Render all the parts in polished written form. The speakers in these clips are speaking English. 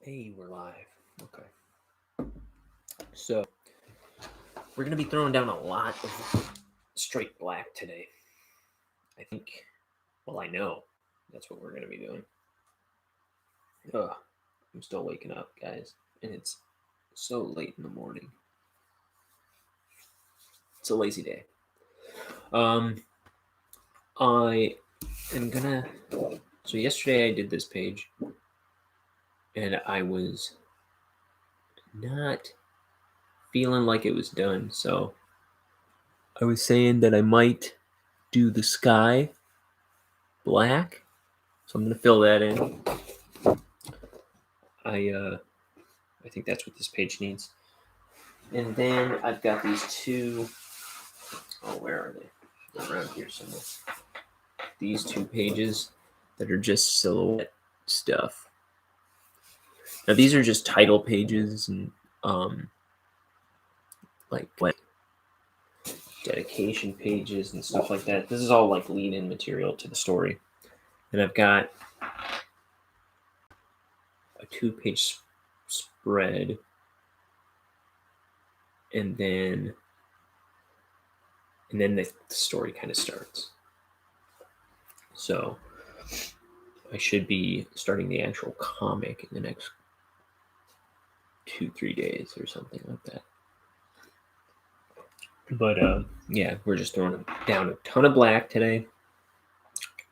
Hey, we're live. Okay. So, we're going to be throwing down a lot of straight black today. I think, I know that's what we're going to be doing. Ugh, I'm still waking up, guys, and it's so late in the morning. It's a lazy day. I am gonna. So, yesterday I did this page, and I was not feeling like it was done, so I was saying that I might do the sky black. So I'm gonna fill that in. I think that's what this page needs. And then I've got these two. Oh, where are they? They're around here somewhere. These two pages that are just silhouette stuff. Now these are just title pages and like dedication pages and stuff like that. This is all like lead-in material to the story. And I've got a 2-page spread, and then the story kind of starts. So I should be starting the actual comic in the next 2-3 days or something like that. But yeah, we're just throwing down a ton of black today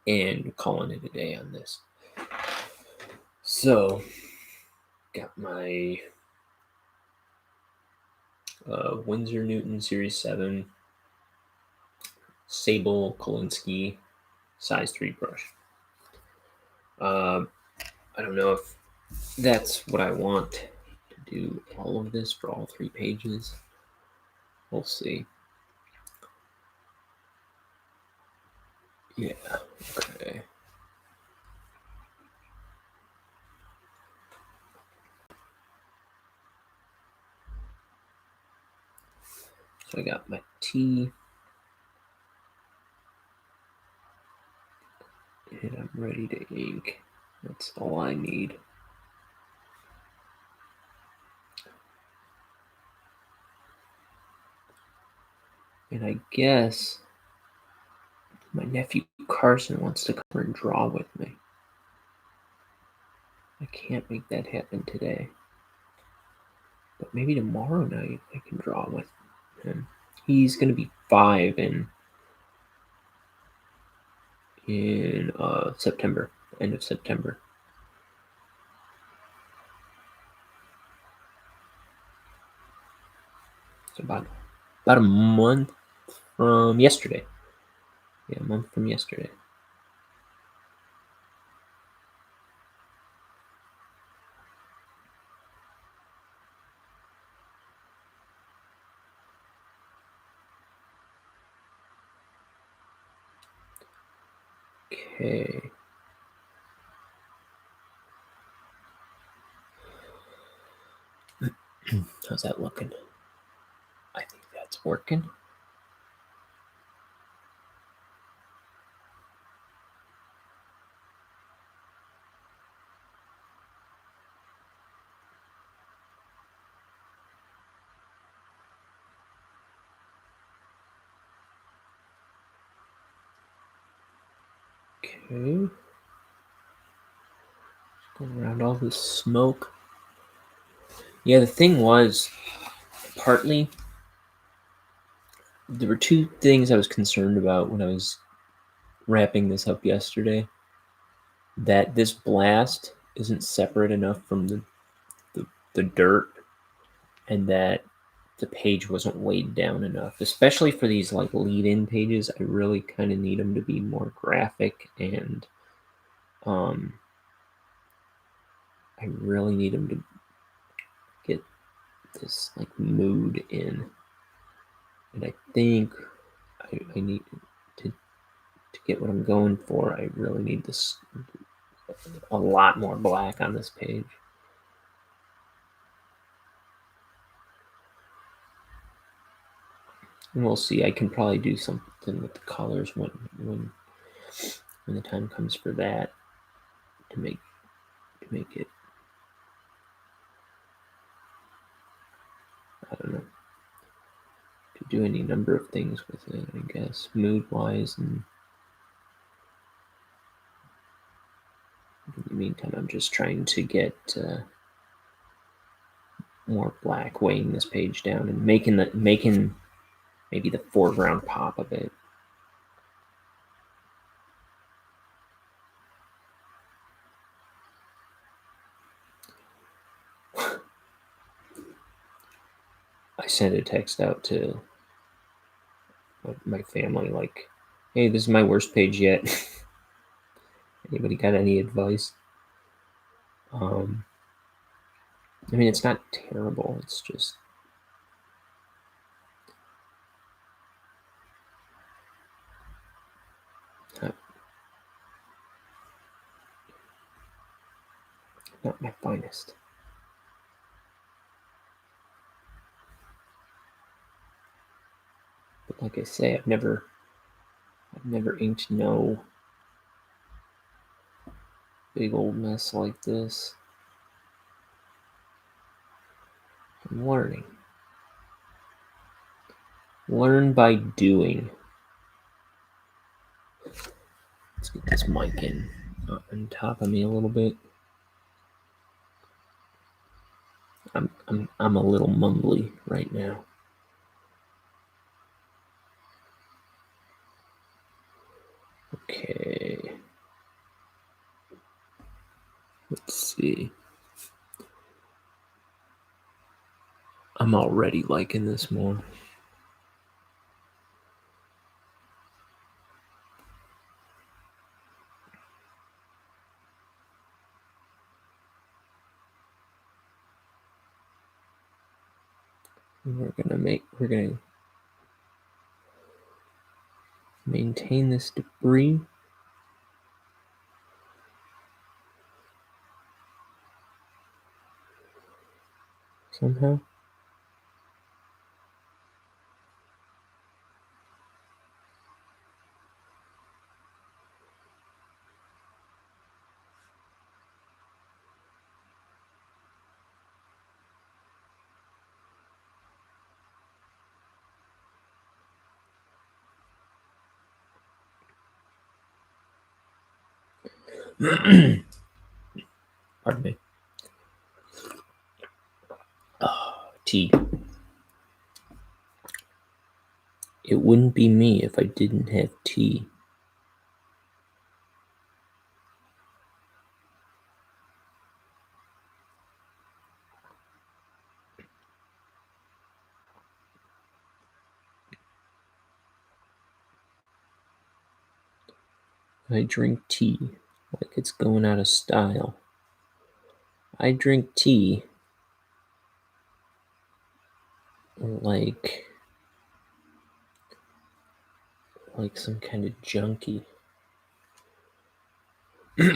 and calling it a day on this. So got my Winsor Newton Series 7 Sable Kolinsky size 3 brush. I don't know if that's what I want to do, all of this for all 3 pages. We'll see. Yeah, okay. So I got my tea. And I'm ready to ink. That's all I need. And I guess my nephew Carson wants to come and draw with me. I can't make that happen today. But maybe tomorrow night I can draw with him. He's going to be 5 in September, end of September. So about a month from yesterday. Yeah, a month from yesterday. Okay. How's that looking? I think that's working. Okay. Going around all this smoke. Yeah, the thing was, partly, there were 2 things I was concerned about when I was wrapping this up yesterday. That this blast isn't separate enough from the dirt, and that the page wasn't weighed down enough, especially for these like lead-in pages. I really kind of need them to be more graphic, and I really need them to get this like mood in. And I think I need to get what I'm going for. I really need this a lot more black on this page. And we'll see. I can probably do something with the colors when the time comes for that, to make it don't know. Could do any number of things with it, I guess, mood-wise, and in the meantime, I'm just trying to get more black, weighing this page down and making maybe the foreground pop a bit. I sent a text out to my family like, "Hey, this is my worst page yet. Anybody got any advice?" I mean, it's not terrible. It's just not my finest. But like I say, I've never inked no big old mess like this. I'm learning. Learn by doing. Let's get this mic in on top of me a little bit. I'm a little mumbly right now. Okay. Let's see. I'm already liking this more. We're gonna maintain this debris. Somehow. Pardon me. Oh, tea. It wouldn't be me if I didn't have tea. I drink tea like it's going out of style. I drink tea like some kind of junkie. But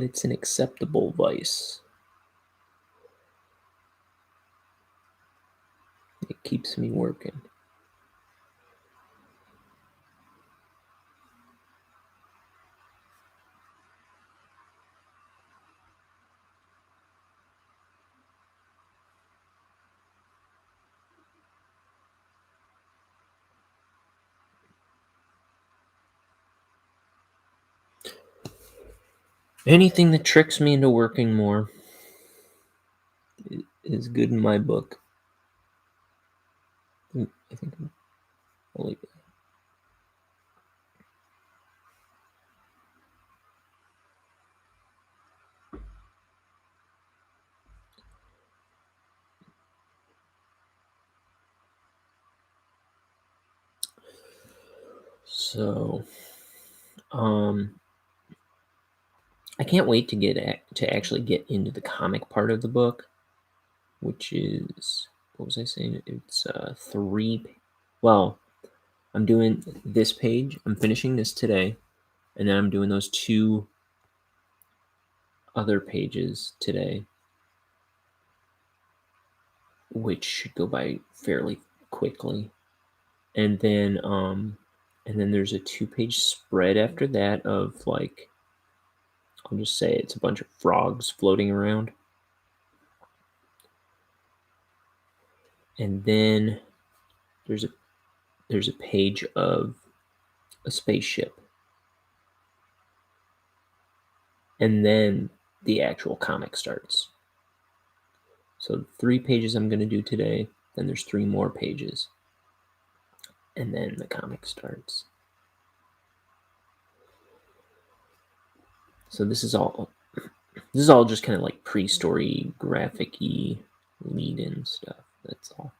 it's an acceptable vice. It keeps me working. Anything that tricks me into working more is good in my book. I think I'll leave it. So, I can't wait to actually get into the comic part of the book, which is, what was I saying? It's well, I'm doing this page. I'm finishing this today, and then I'm doing those two other pages today, which should go by fairly quickly. And then And then there's a 2-page spread after that of like, I'll just say it's a bunch of frogs floating around. And then there's a page of a spaceship. And then the actual comic starts. So 3 pages I'm going to do today, then there's 3 more pages. And then the comic starts. So this is all just kind of like pre-story, graphic-y, lead-in stuff. That's all.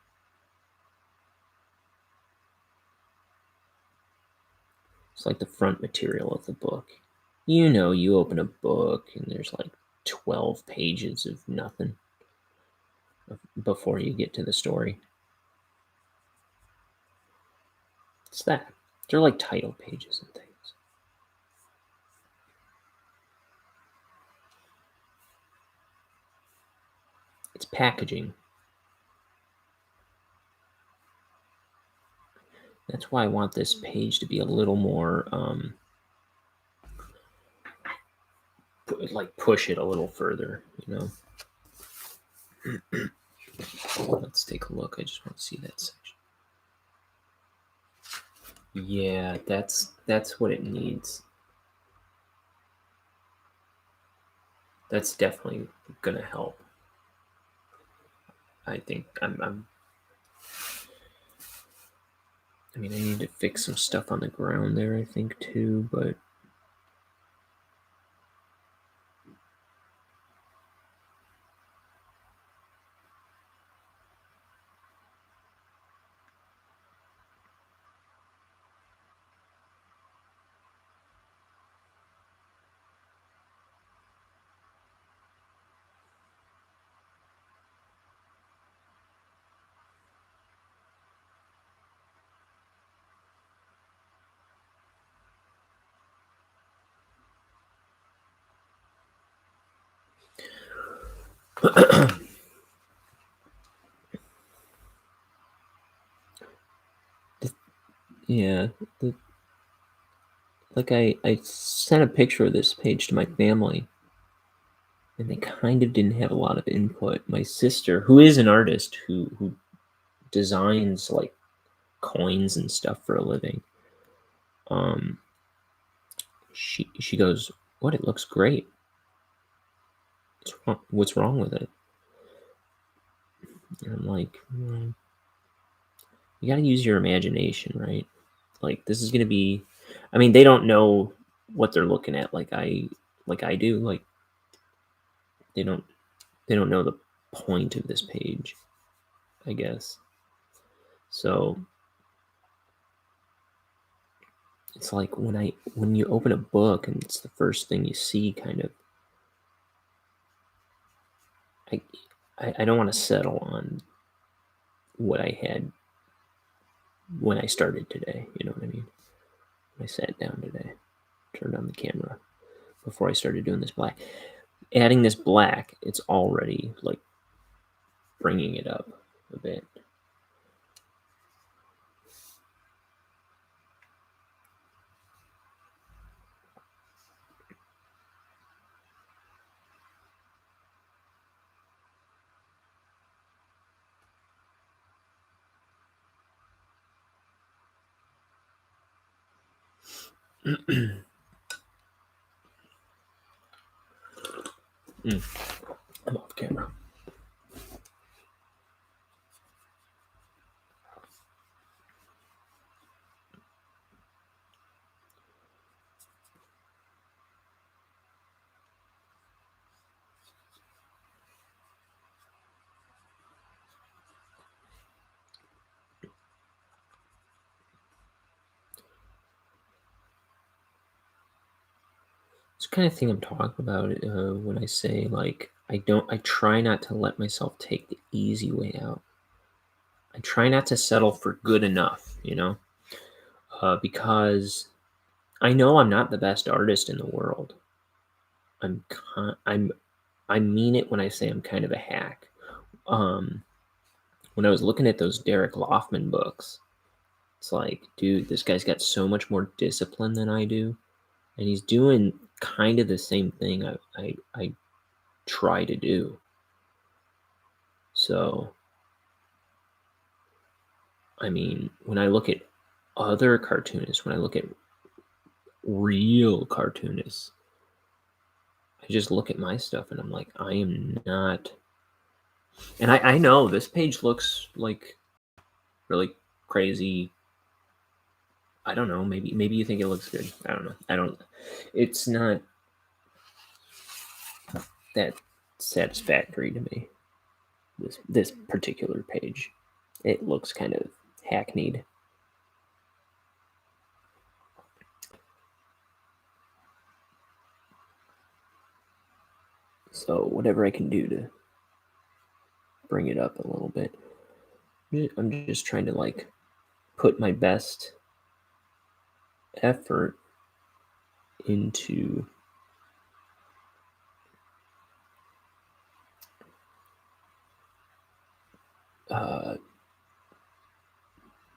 It's like the front material of the book. You know, you open a book and there's like 12 pages of nothing before you get to the story. It's that. They're like title pages and things. It's packaging. That's why I want this page to be a little more, like push it a little further, you know? Let's take a look. I just want to see that section. Yeah, that's what it needs. That's definitely gonna help. I think I mean, I need to fix some stuff on the ground there, I think, too, but yeah, like I sent a picture of this page to my family, and they kind of didn't have a lot of input. My sister, who is an artist who designs like coins and stuff for a living, she goes, "What? It looks great. What's wrong with it?" And I'm like, you got to use your imagination, right? Like this is gonna be. I mean, they don't know what they're looking at like I do. Like they don't know the point of this page, I guess. So it's like when you open a book and it's the first thing you see, kind of. I don't want to settle on what I had when I started today. You know what I mean? When I sat down today, turned on the camera before I started doing this black. Adding this black, it's already like bringing it up a bit. I'm off camera. It's the kind of thing I'm talking about when I say like I try not to let myself take the easy way out. I try not to settle for good enough, because I know I'm not the best artist in the world. I mean it when I say I'm kind of a hack. When I was looking at those Derek Loffman books, It's like, dude, this guy's got so much more discipline than I do, and he's doing kind of the same thing I try to do. So, I mean, when I look at other cartoonists, when I look at real cartoonists, I just look at my stuff and I'm like, I am not. And I know this page looks like really crazy. I don't know. Maybe you think it looks good. I don't know. I don't. It's not that satisfactory to me. This particular page, it looks kind of hackneyed. So whatever I can do to bring it up a little bit. I'm just trying to like put my best effort into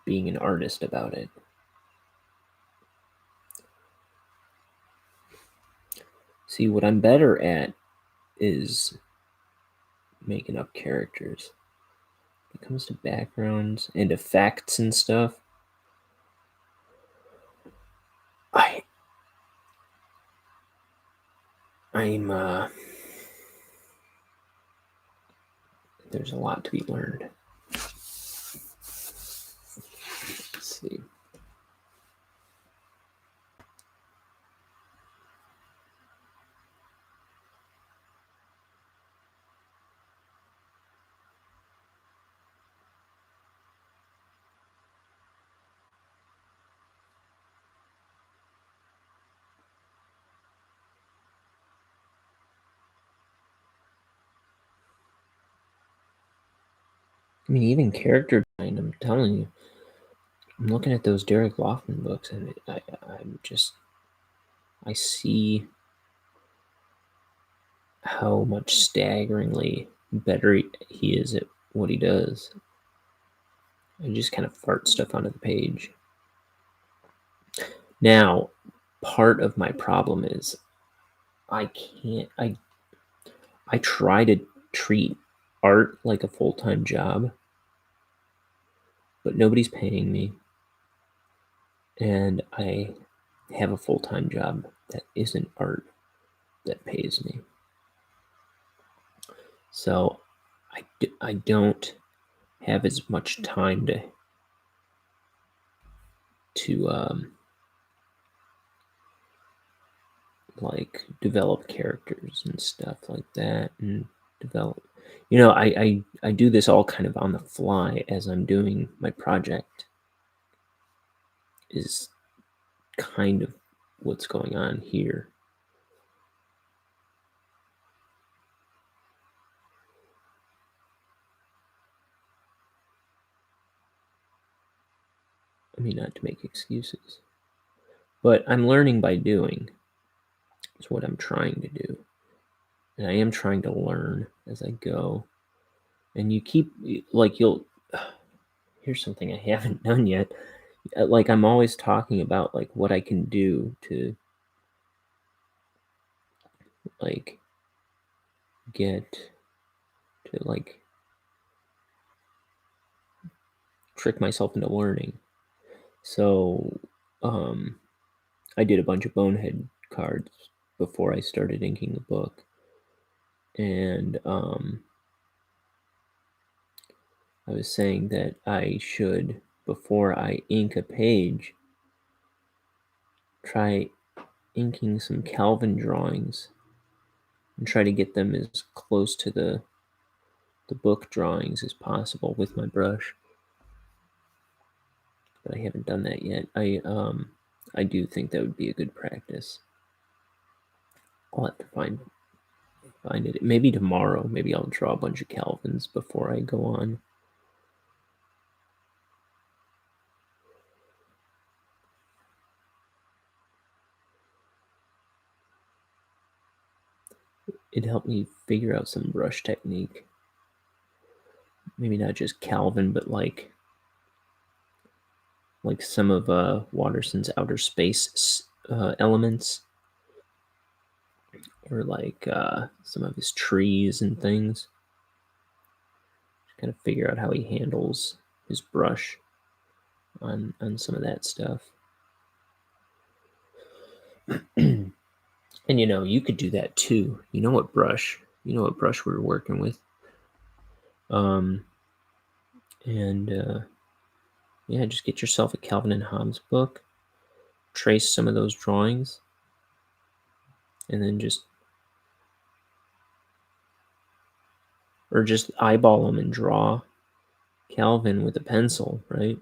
being an artist about it. See, what I'm better at is making up characters. When it comes to backgrounds and effects and stuff, I'm there's a lot to be learned. Let's see. I mean, even character design, I'm telling you, I'm looking at those Derek Loughlin books, and I see how much staggeringly better he is at what he does. I just kind of fart stuff onto the page. Now, part of my problem is I can't. I try to treat art like a full-time job, but nobody's paying me, and I have a full-time job that isn't art that pays me. So I don't have as much time to like develop characters and stuff like that, and develop. I do this all kind of on the fly as I'm doing my project. Is kind of what's going on here. I mean, not to make excuses, but I'm learning by doing. Is what I'm trying to do, and I am trying to learn as I go. And you keep like you'll. Here's something I haven't done yet. Like I'm always talking about like what I can do to like get to like trick myself into learning. So I did a bunch of Bonehead cards before I started inking the book. And I was saying that I should, before I ink a page, try inking some Calvin drawings and try to get them as close to the book drawings as possible with my brush. But I haven't done that yet. I do think that would be a good practice. I'll have to find it. Maybe tomorrow. Maybe I'll draw a bunch of Calvins before I go on. It helped me figure out some brush technique. Maybe not just Calvin, but like like some of Watterson's outer space elements, or like some of his trees and things. Kind of figure out how he handles his brush on some of that stuff. And you could do that too. You know what brush we're working with. And yeah, just get yourself a Calvin and Hobbes book, trace some of those drawings, and then just eyeball them and draw Calvin with a pencil, right?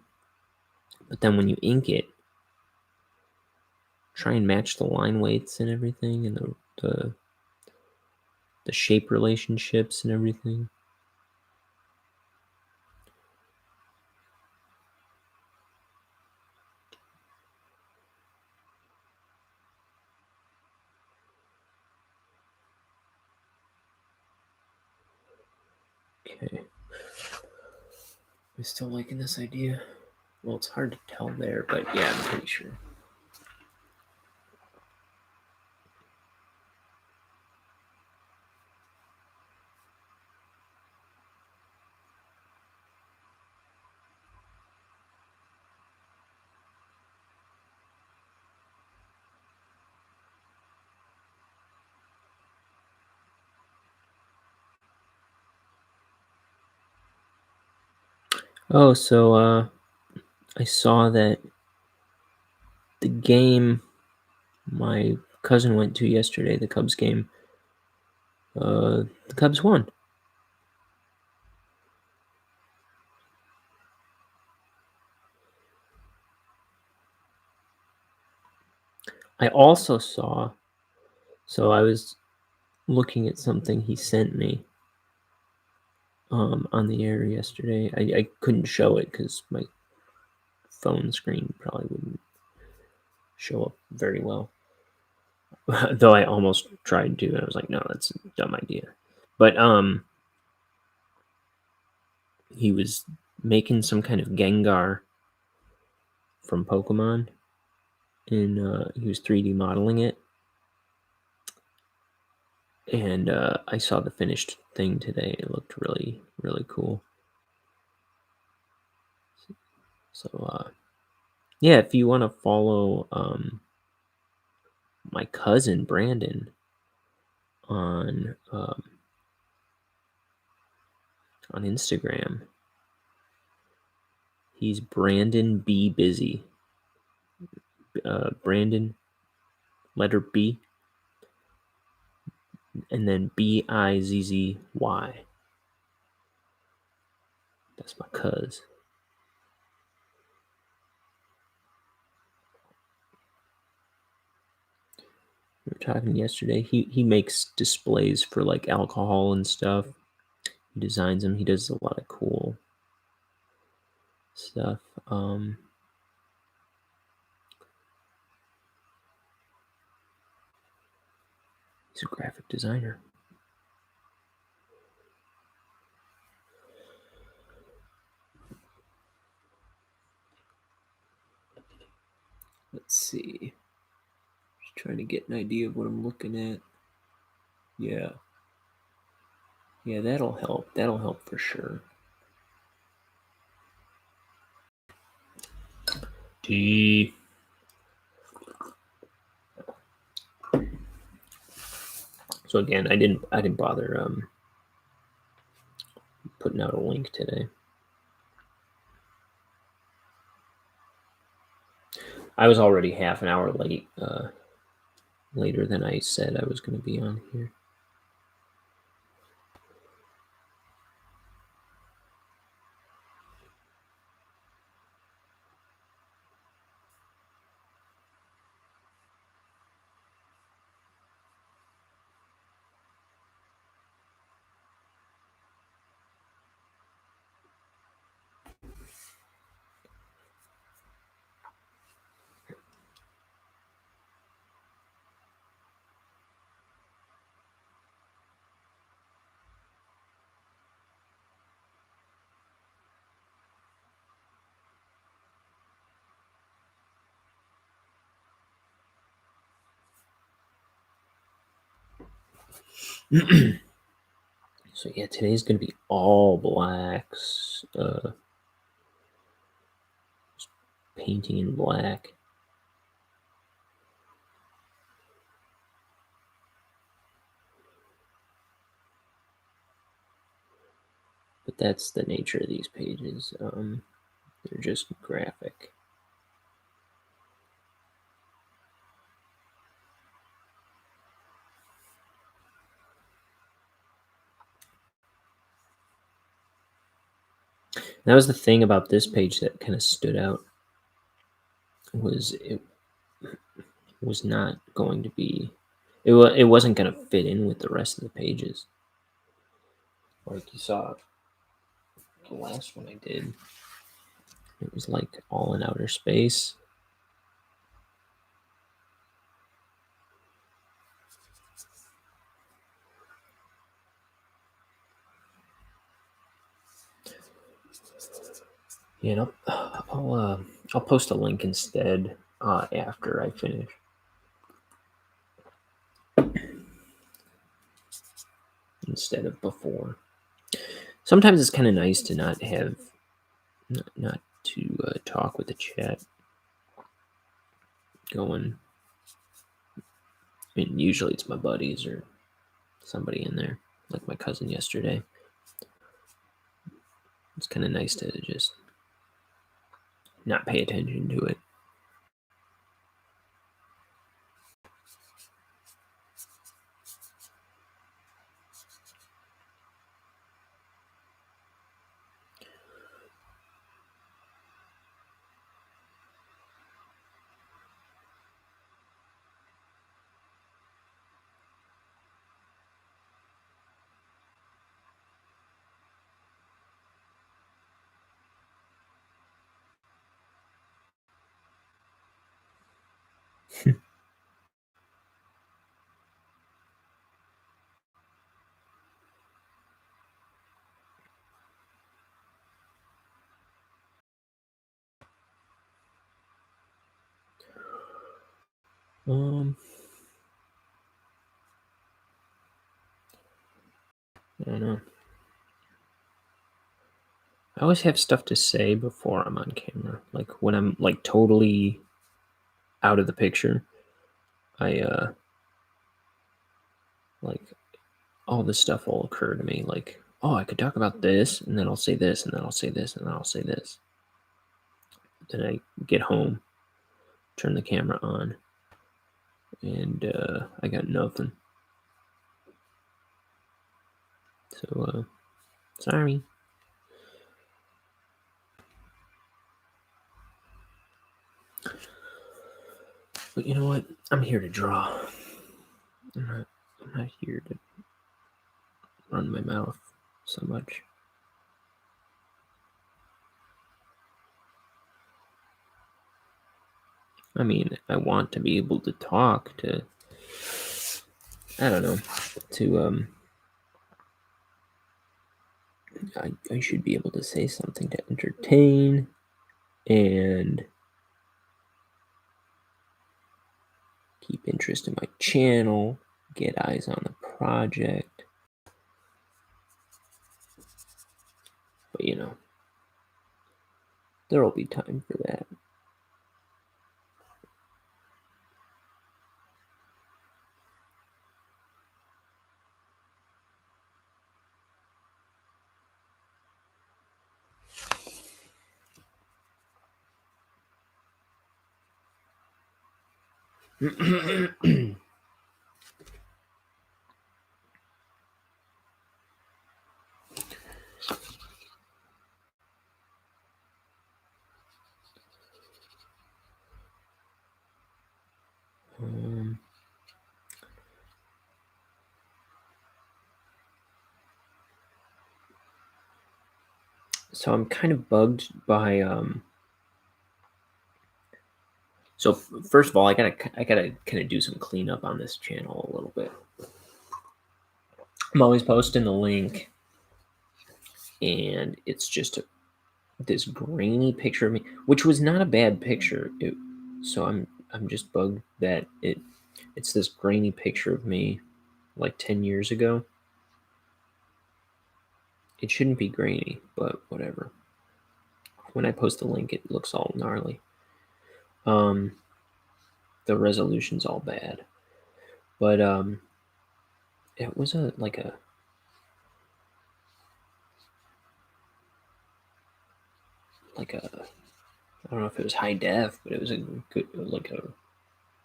But then when you ink it, try and match the line weights and everything, and the shape relationships and everything. Okay. I'm still liking this idea. Well, it's hard to tell there, but yeah, I'm pretty sure. Oh, so I saw that the game my cousin went to yesterday, the Cubs game, the Cubs won. I also saw, so I was looking at something he sent me on the air yesterday. I couldn't show it because my phone screen probably wouldn't show up very well. Though I almost tried to, and I was like, no, that's a dumb idea. But he was making some kind of Gengar from Pokemon, and he was 3D modeling it. And I saw the finished thing today. It looked really, really cool. So yeah, if you want to follow my cousin Brandon on Instagram, he's Brandon B Busy. Brandon, letter B, and then Bizzy. That's my cuz. We were talking yesterday. He makes displays for like alcohol and stuff. He designs them. He does a lot of cool stuff. He's a graphic designer. Let's see. Just trying to get an idea of what I'm looking at. Yeah. Yeah, that'll help. That'll help for sure. Tea. So again, I didn't bother putting out a link today. I was already half an hour late, later than I said I was going to be on here. So yeah, today's gonna be all blacks. Painting in black. But that's the nature of these pages. They're just graphic. That was the thing about this page that kind of stood out, was it was not going to be, it wasn't going to fit in with the rest of the pages. Like you saw the last one I did, it was like all in outer space. You know, I'll post a link instead after I finish. Instead of before. Sometimes it's kind of nice to not have, not to talk with the chat going. I mean, usually it's my buddies or somebody in there, like my cousin yesterday. It's kind of nice to just not pay attention to it. Um, I don't know. I always have stuff to say before I'm on camera. Like when I'm like totally out of the picture, I like all this stuff will occur to me. Like, oh, I could talk about this, and then I'll say this, and then I'll say this, and then I'll say this. Then I get home, turn the camera on, and I got nothing. So sorry. But you know what? I'm here to draw. I'm not here to run my mouth so much. I mean, I want to be able to talk to, I don't know, to I should be able to say something to entertain and keep interest in my channel, get eyes on the project. But you know, there will be time for that. um, so I'm kind of bugged by so first of all, I gotta kind of do some cleanup on this channel a little bit. I'm always posting the link, and it's just this grainy picture of me, which was not a bad picture. So I'm just bugged that it's this grainy picture of me like 10 years ago. It shouldn't be grainy, but whatever. When I post the link, it looks all gnarly. The resolution's all bad. But it was like a I don't know if it was high def, but it was a good, like a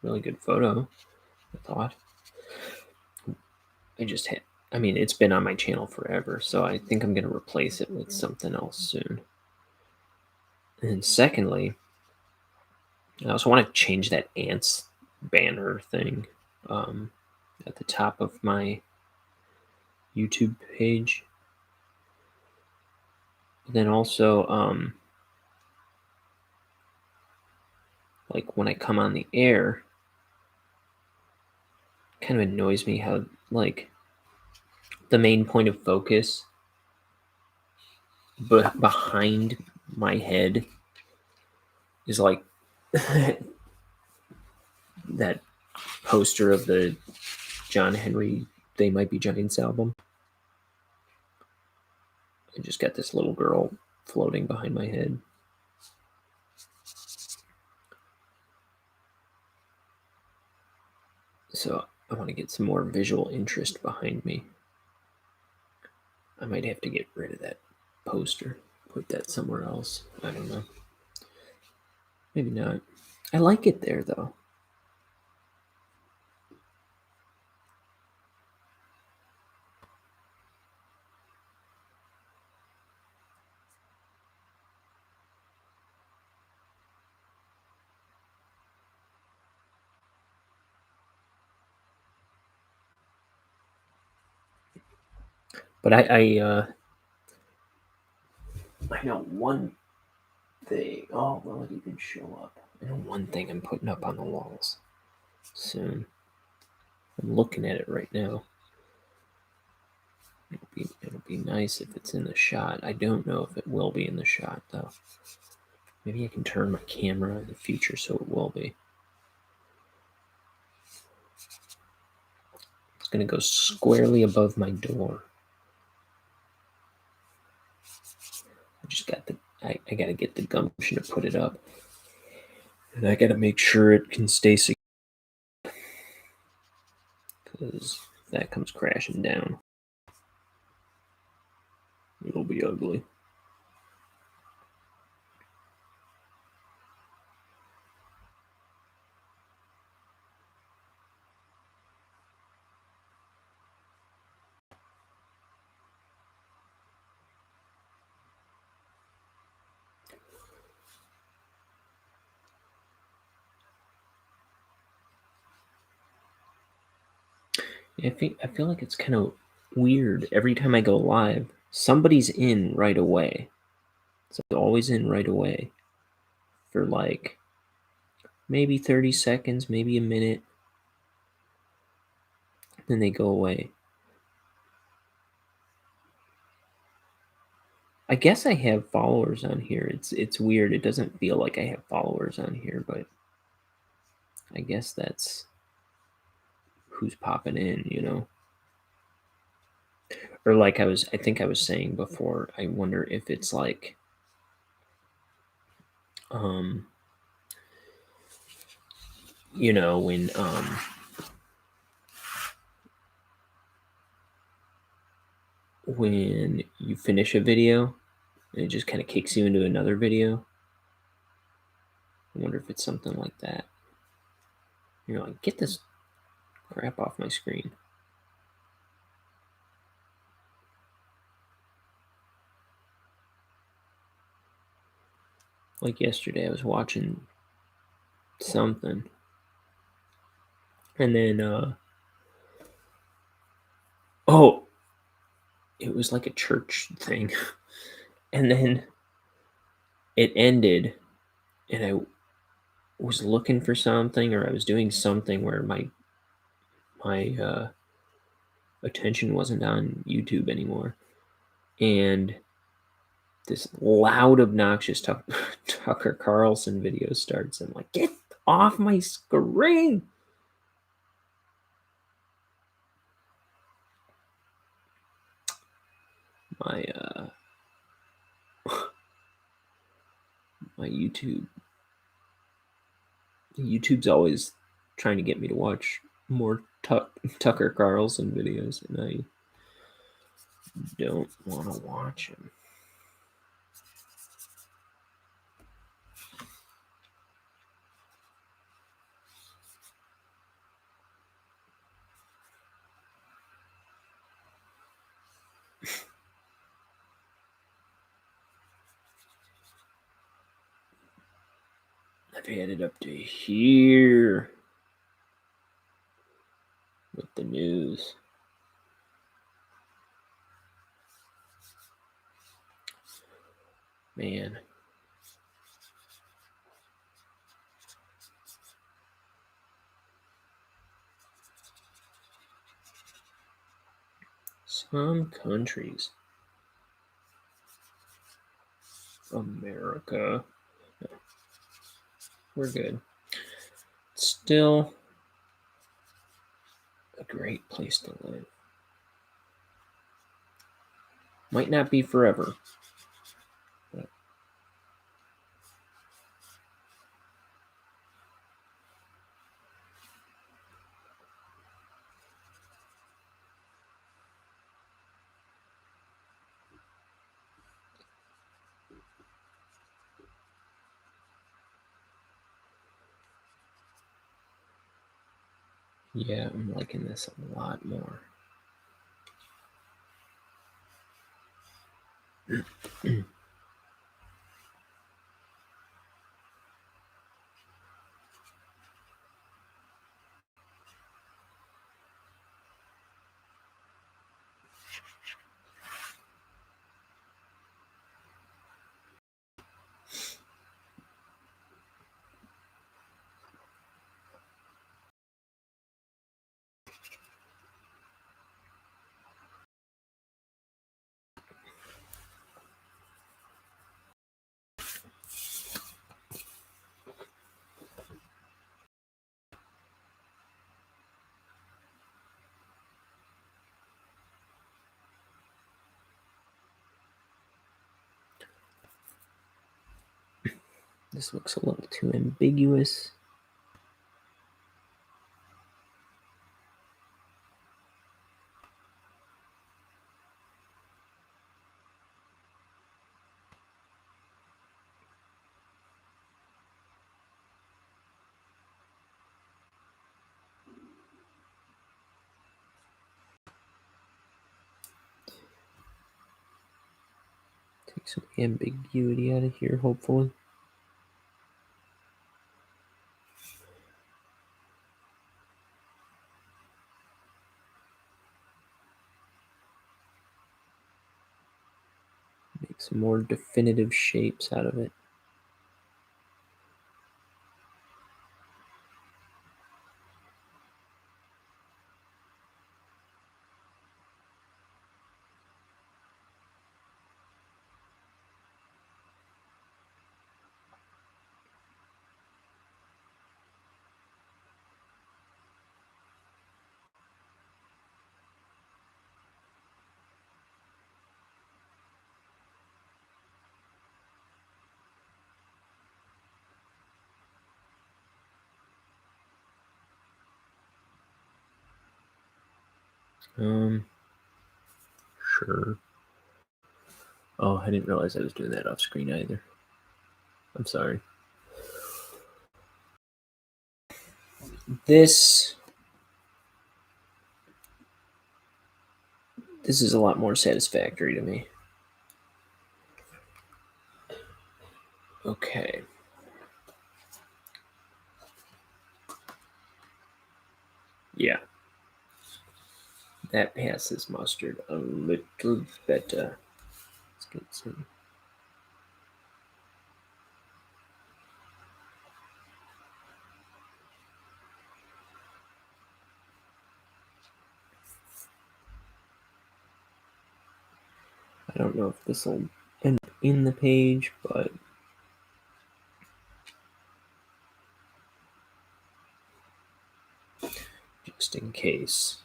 really good photo, I thought. I mean, it's been on my channel forever, so I think I'm going to replace it with something else soon. And secondly, I also want to change that ants banner thing at the top of my YouTube page. But then also, like when I come on the air, it kind of annoys me how, like, the main point of focus behind my head is like that poster of the John Henry They Might Be Giants album. I just got this little girl floating behind my head. So I want to get some more visual interest behind me. I might have to get rid of that poster, put that somewhere else. I don't know. Maybe not. I like it there though. But I know one thing. Oh, will it even show up? I know one thing I'm putting up on the walls soon. I'm looking at it right now. It'll be nice if it's in the shot. I don't know if it will be in the shot though. Maybe I can turn my camera in the future so it will be. It's gonna go squarely above my door. I just got I gotta get the gumption to put it up. And I gotta make sure it can stay secure. Because if that comes crashing down, it'll be ugly. I feel like it's kind of weird. Every time I go live, somebody's in right away. So they're always in right away for like maybe 30 seconds, maybe a minute. Then they go away. I guess I have followers on here. It's weird. It doesn't feel like I have followers on here, but I guess that's who's popping in, you know. Or like I think I was saying before, I wonder if it's like you know, when you finish a video and it just kind of kicks you into another video. I wonder if it's something like that. You're like, get this crap off my screen. Like yesterday, I was watching something, and then oh, it was like a church thing, and then it ended, and I was looking for something, or I was doing something where my attention wasn't on YouTube anymore, and this loud, obnoxious Tucker Carlson video starts. I'm like, get off my screen! my my YouTube's always trying to get me to watch more Tucker Carlson videos, and I don't want to watch them. I've had it up to here with the news. Man. Some countries. America. No, we're good. Still a great place to live. Might not be forever. But yeah, I'm liking this a lot more. This looks a little too ambiguous. Take some ambiguity out of here, hopefully. Make some more definitive shapes out of it. Sure. Oh, I didn't realize I was doing that off screen either. I'm sorry. This is a lot more satisfactory to me. Okay. Yeah. That passes mustard a little better. Let's get some. I don't know if this will end up in the page, but just in case.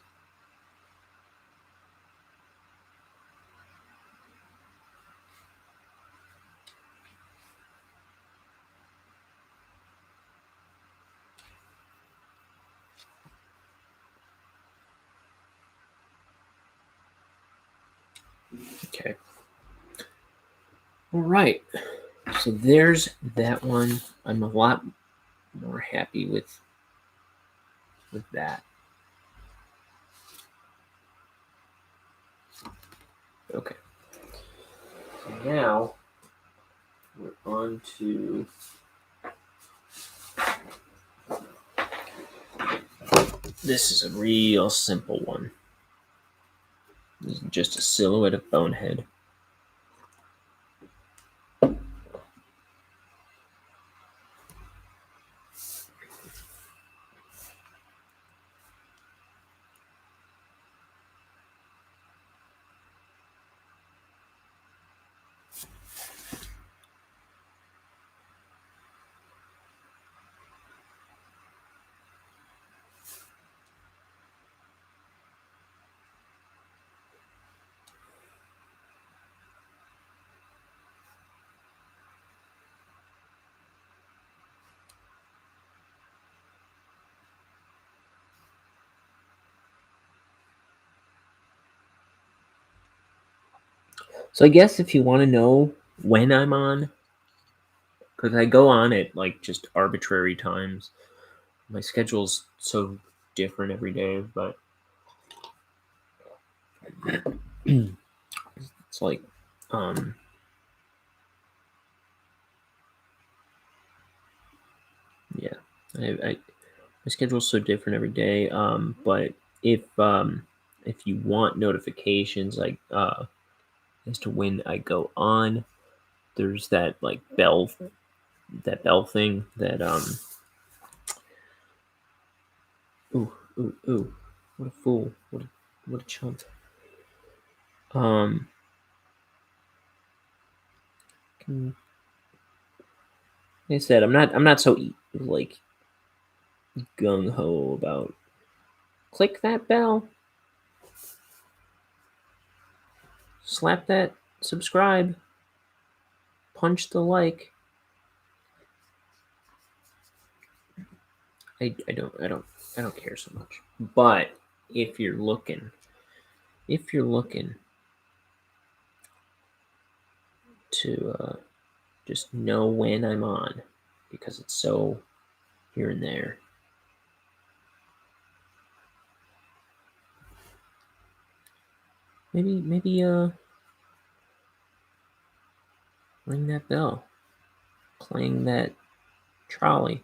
Okay. All right. So there's that one. I'm a lot more happy with that. Okay. So now we're on to this is a real simple one. This is just a silhouette of Bonehead. So I guess if you want to know when I'm on, because I go on at like just arbitrary times. My schedule's so different every day, but it's like um yeah. I my schedule's so different every day. But if you want notifications like as to when I go on, there's that bell thing that ooh ooh, what a fool, what a chump. Um can, like I said, I'm not so like gung ho about click that bell, slap that subscribe, punch the like. I don't care so much. But if you're looking, if you're looking to just know when I'm on, because it's so here and there. Maybe ring that bell, clang that trolley.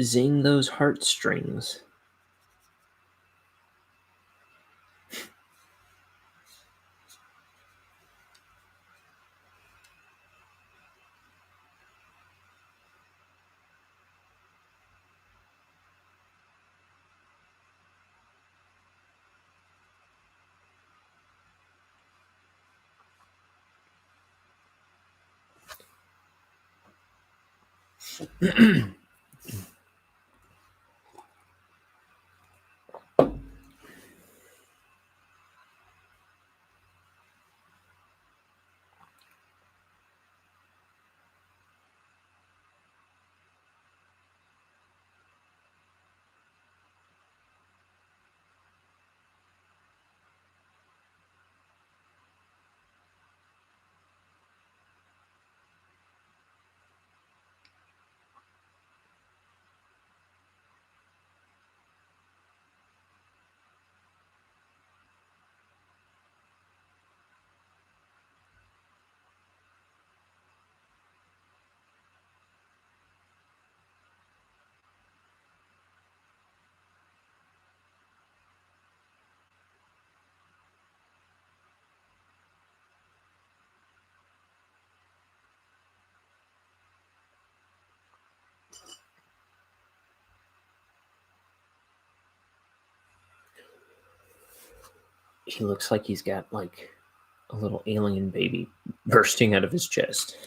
Zing those heartstrings. He looks like he's got like a little alien baby bursting out of his chest.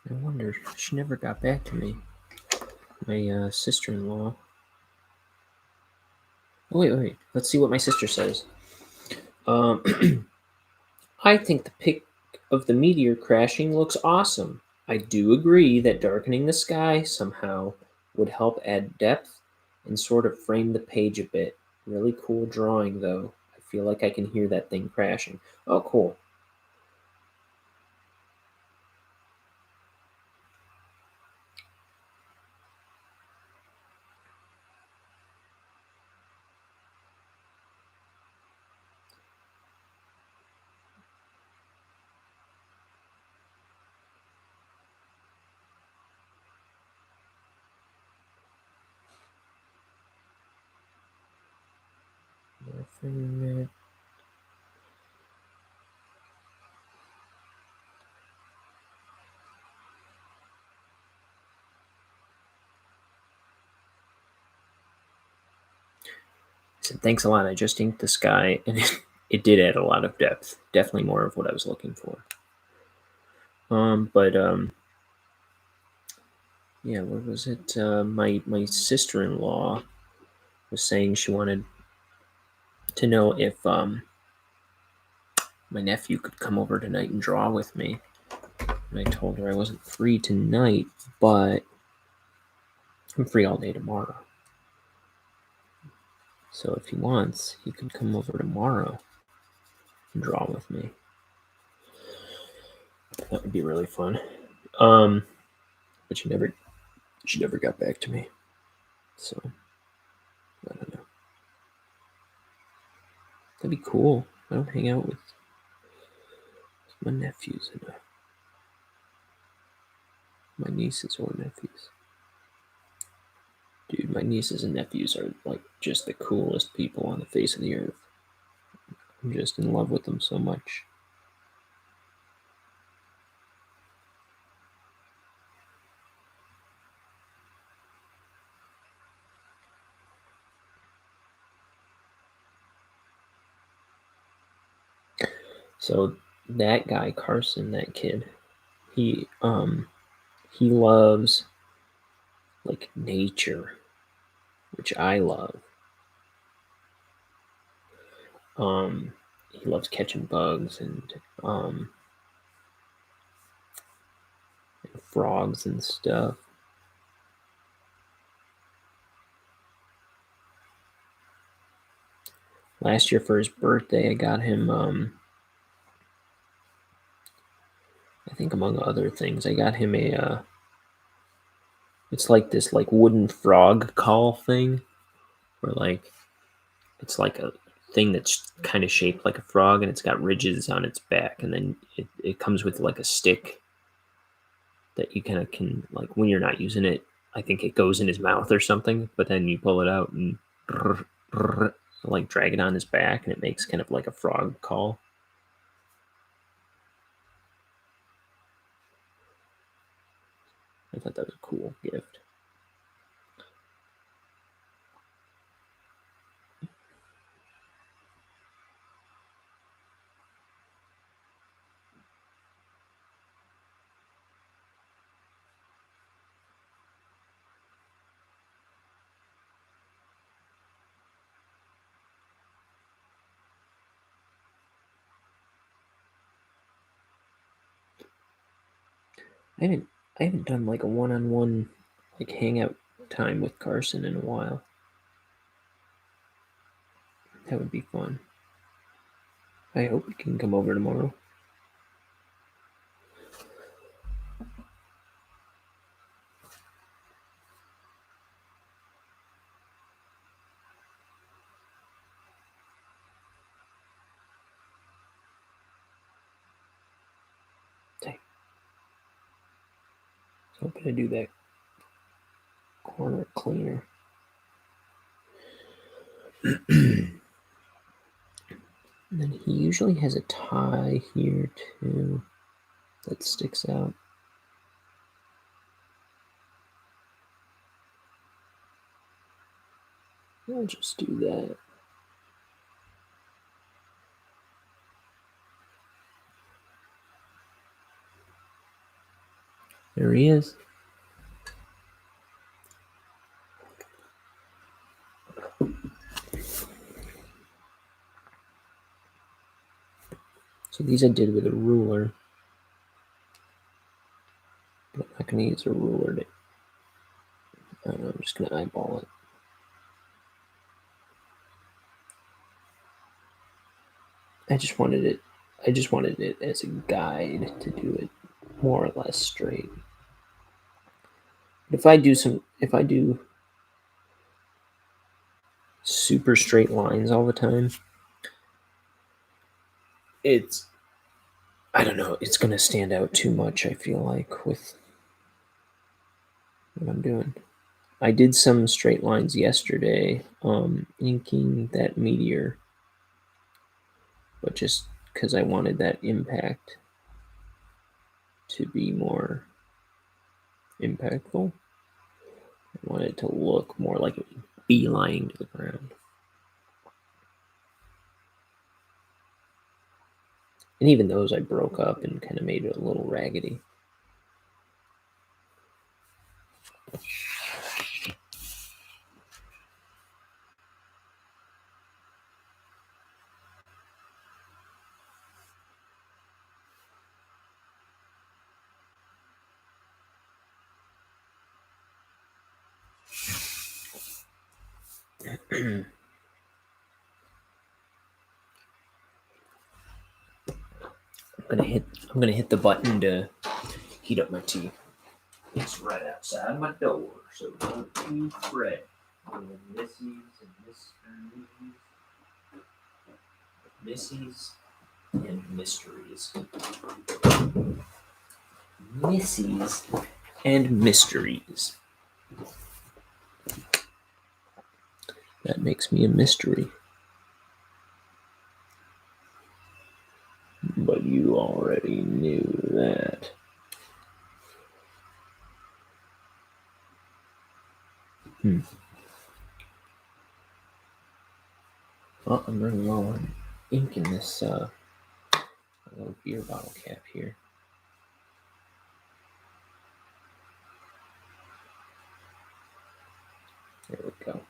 I wonder. She never got back to me. My sister-in-law. Oh, wait. Let's see what my sister says. I think the pic of the meteor crashing looks awesome. I do agree that darkening the sky somehow would help add depth and sort of frame the page a bit. Really cool drawing, though. I feel like I can hear that thing crashing. Oh, cool. I said, thanks a lot. I just inked the sky, and it did add a lot of depth. Definitely more of what I was looking for. But yeah, what was it? My sister-in-law was saying she wanted to know if my nephew could come over tonight and draw with me. And I told her I wasn't free tonight, but I'm free all day tomorrow. So if he wants, he could come over tomorrow and draw with me. That would be really fun. But she never got back to me. So I don't know. That'd be cool. I don't hang out with my nephews and my nieces or nephews. Dude, my nieces and nephews are like just the coolest people on the face of the earth. I'm just in love with them so much. So that guy Carson, that kid, he loves like nature, which I love. He loves catching bugs um, and frogs and stuff. Last year for his birthday, I got him. I think among other things, I got him a. It's like this like wooden frog call thing, where like it's like a thing that's kind of shaped like a frog, and it's got ridges on its back, and then it comes with like a stick that you kind of can like when you're not using it. I think it goes in his mouth or something, but then you pull it out and like drag it on his back, and it makes kind of like a frog call. I thought that was a cool gift. I haven't I haven't done like a one-on-one like hangout time with Carson in a while. That would be fun. I hope he can come over tomorrow. Dang. I was hoping to do that corner cleaner. And then he usually has a tie here too that sticks out. I'll just do that. There he is. So these I did with a ruler. But I'm not going to use a ruler to... I don't know, I'm just going to eyeball it. I just wanted it as a guide to do it more or less straight. But if I do super straight lines all the time, I don't know, it's gonna stand out too much, I feel like, with what I'm doing. I did some straight lines yesterday, inking that meteor, but just because I wanted that impact to be more impactful. I wanted it to look more like it was beelining to the ground. And even those I broke up and kind of made it a little raggedy. I'm gonna hit the button to heat up my tea. It's right outside my door, so don't you fret. Missies and mysteries. Missies and mysteries. That makes me a mystery. But you already knew that. Well, I'm running low on ink in this little beer bottle cap here. There we go.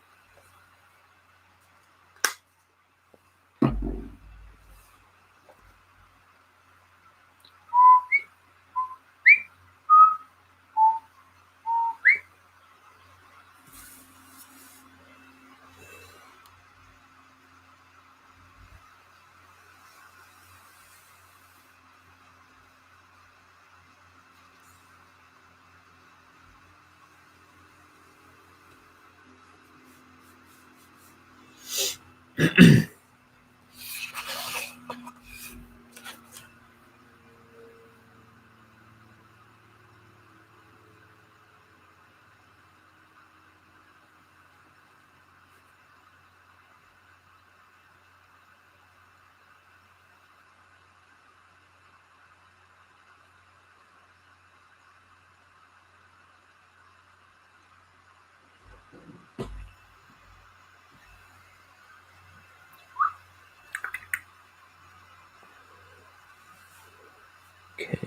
Okay.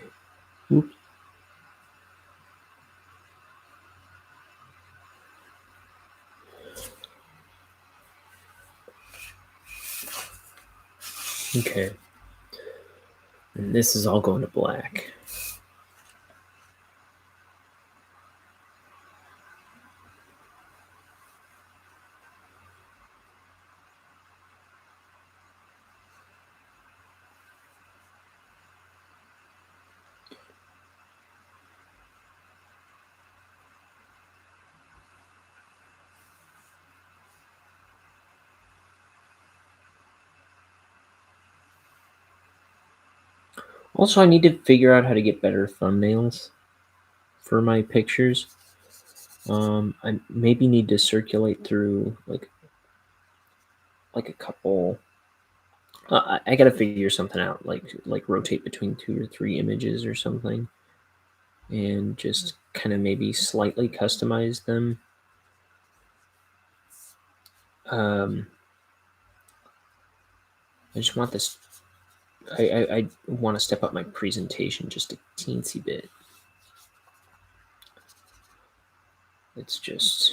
Oops. Okay. And this is all going to black. Also, I need to figure out how to get better thumbnails for my pictures. I maybe need to circulate through like a couple. I gotta figure something out, like rotate between 2 or 3 images or something, and just kind of maybe slightly customize them. I just want this. I want to step up my presentation just a teensy bit. It's just,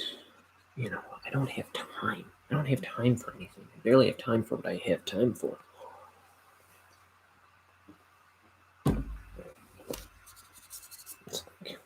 I don't have time. I don't have time for anything. I barely have time for what I have time for. It's like,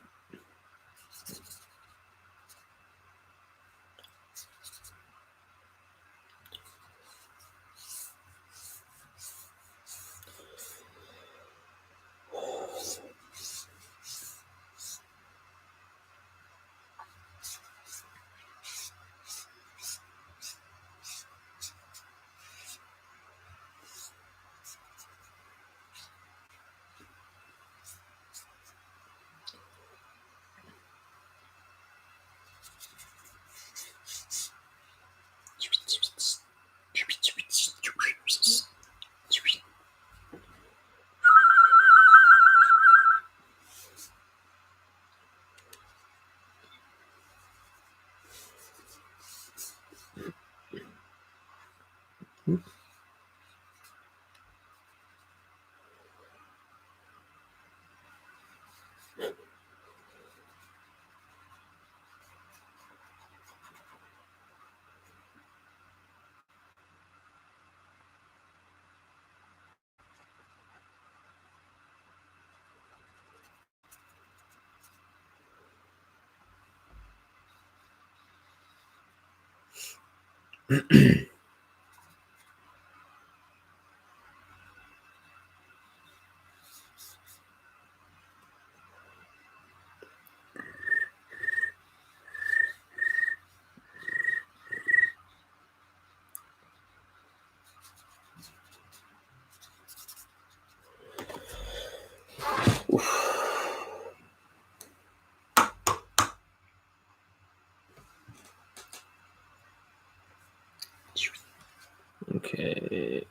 okay.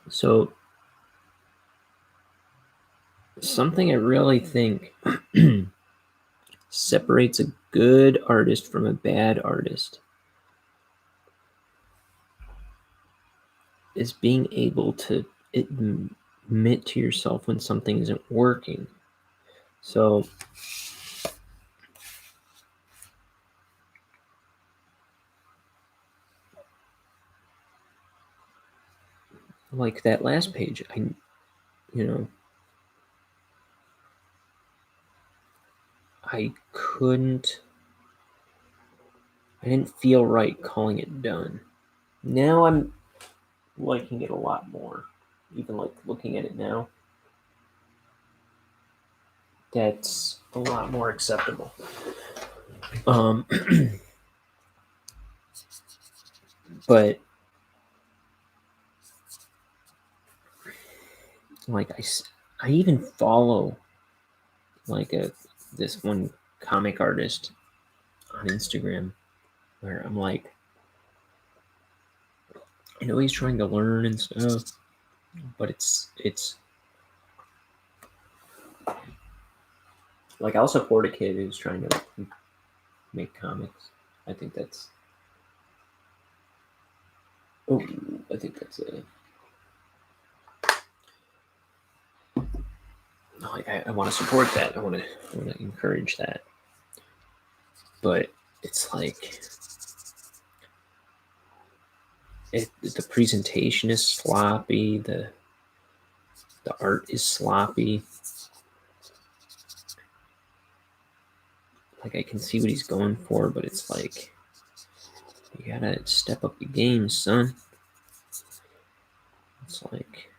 So, something I really think separates a good artist from a bad artist is being able to admit to yourself when something isn't working. So, like that last page, you I couldn't, I didn't feel right calling it done. Now I'm liking it a lot more. Even like looking at it now, that's a lot more acceptable. Um, but like I even follow like this one comic artist on Instagram where I'm like, I know he's trying to learn and stuff, but it's like I'll support a kid who's trying to make comics. I think that's oh, I think that's a like I want to support that. I want to encourage that. But it's like the presentation is sloppy. The art is sloppy. Like I can see what he's going for, but it's like you gotta step up your game, son. It's like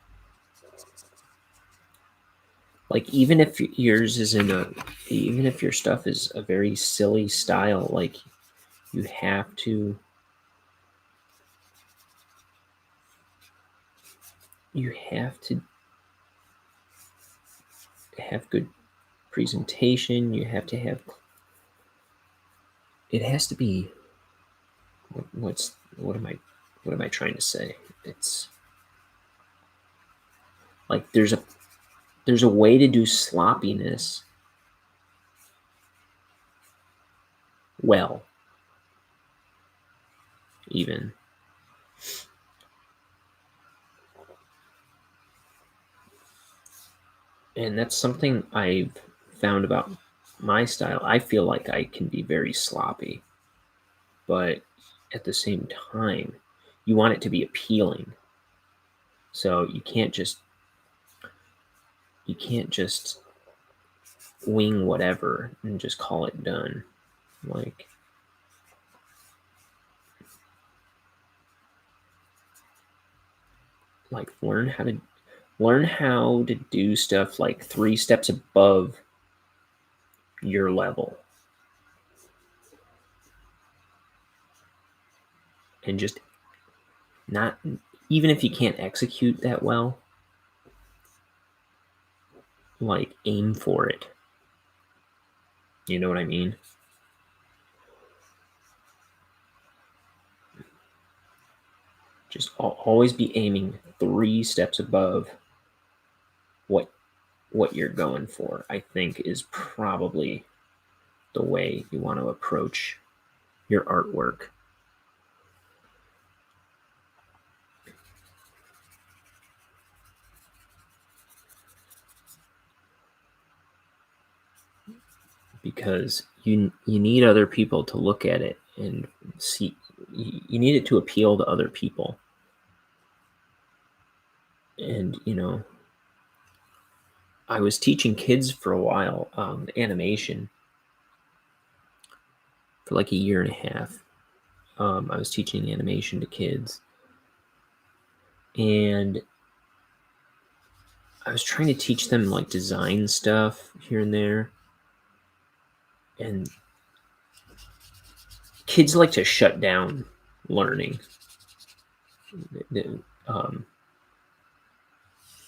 even if yours is even if your stuff is a very silly style, like you have to have good presentation. You have to have it has to be what am I trying to say? It's like there's a way to do sloppiness well, even. And that's something I've found about my style. I feel like I can be very sloppy, but at the same time, you want it to be appealing. So you can't just wing whatever and just call it done. Like learn how to do stuff like 3 steps above your level, and just not, even if you can't execute that well, like aim for it. You know what I mean? Just always be aiming 3 steps above what you're going for. I think is probably the way you want to approach your artwork. Because you need other people to look at it and see. You need it to appeal to other people. And I was teaching kids for a while, animation, for like a year and a half. I was teaching animation to kids, and I was trying to teach them like design stuff here and there. And kids like to shut down learning. Um,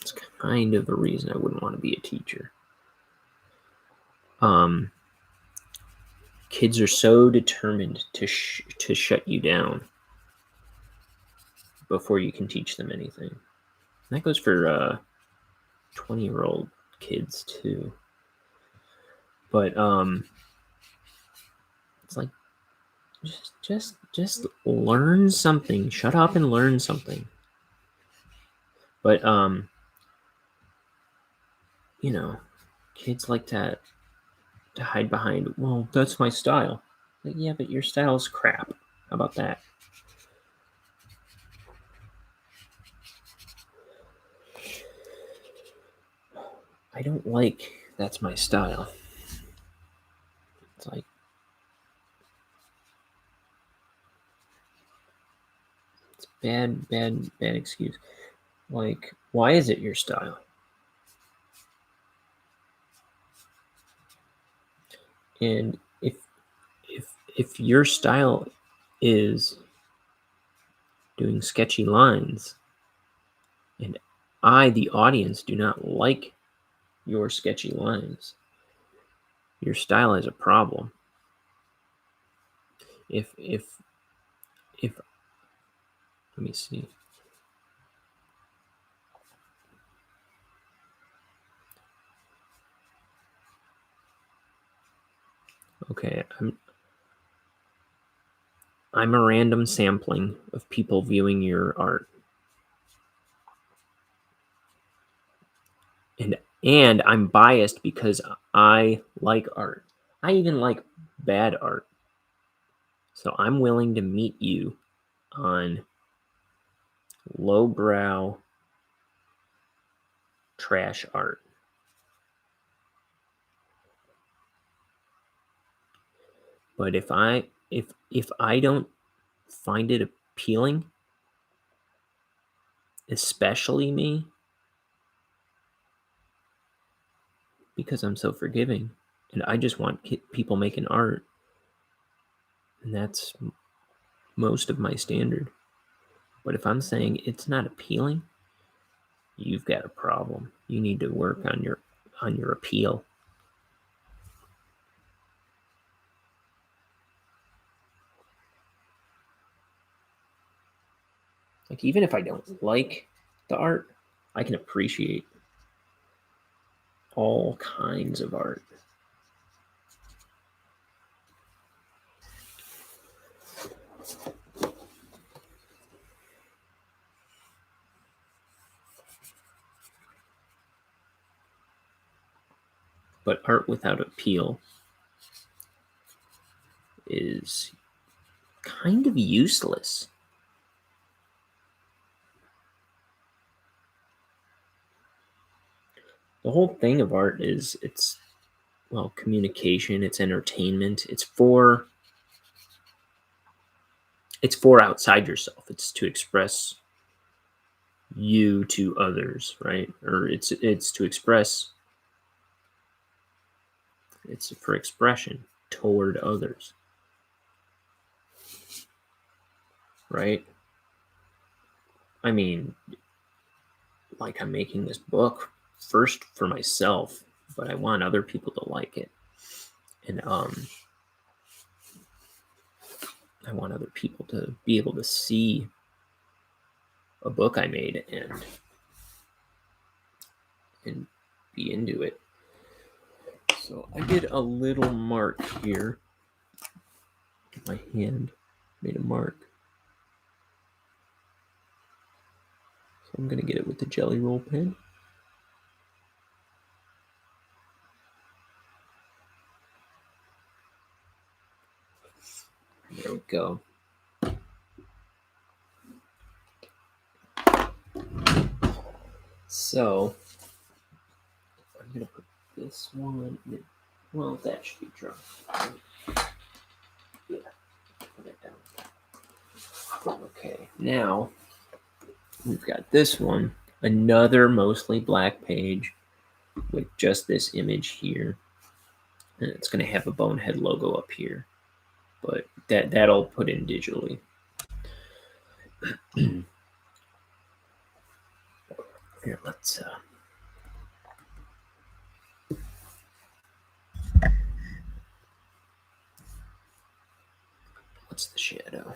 it's kind of the reason I wouldn't want to be a teacher. Kids are so determined to shut you down before you can teach them anything. And that goes for 20-year-old kids too. But it's like, just learn something. Shut up and learn something. But kids like to hide behind, well, that's my style. Like, yeah, but your style's crap. How about that? I don't like that's my style. It's like, it's bad excuse. Like, why is it your style? And if your style is doing sketchy lines, and I, the audience, do not like your sketchy lines, your style is a problem. If let me see. Okay, I'm a random sampling of people viewing your art. And I'm biased because I like art. I even like bad art. So I'm willing to meet you on lowbrow trash art. But if I don't find it appealing, especially me, because I'm so forgiving and I just want people making art, and that's most of my standard. But if I'm saying it's not appealing, you've got a problem. You need to work on your appeal. Like, even if I don't like the art, I can appreciate all kinds of art. but art without appeal is kind of useless. The whole thing of art is it's communication, it's entertainment, it's for outside yourself. It's to express you to others, right? Or it's to express, it's for expression toward others, right? I mean, like, I'm making this book first for myself, but I want other people to like it. And I want other people to be able to see a book I made and be into it. So I did a little mark here. My hand made a mark. So I'm going to get it with the Jelly Roll pen. There we go. So I'm going to put this one in. Well, that should be dry. Yeah, put it down. Okay, now we've got this one, another mostly black page with just this image here. And it's going to have a Bonehead logo up here, but that'll put in digitally. Here, let's what's the shadow?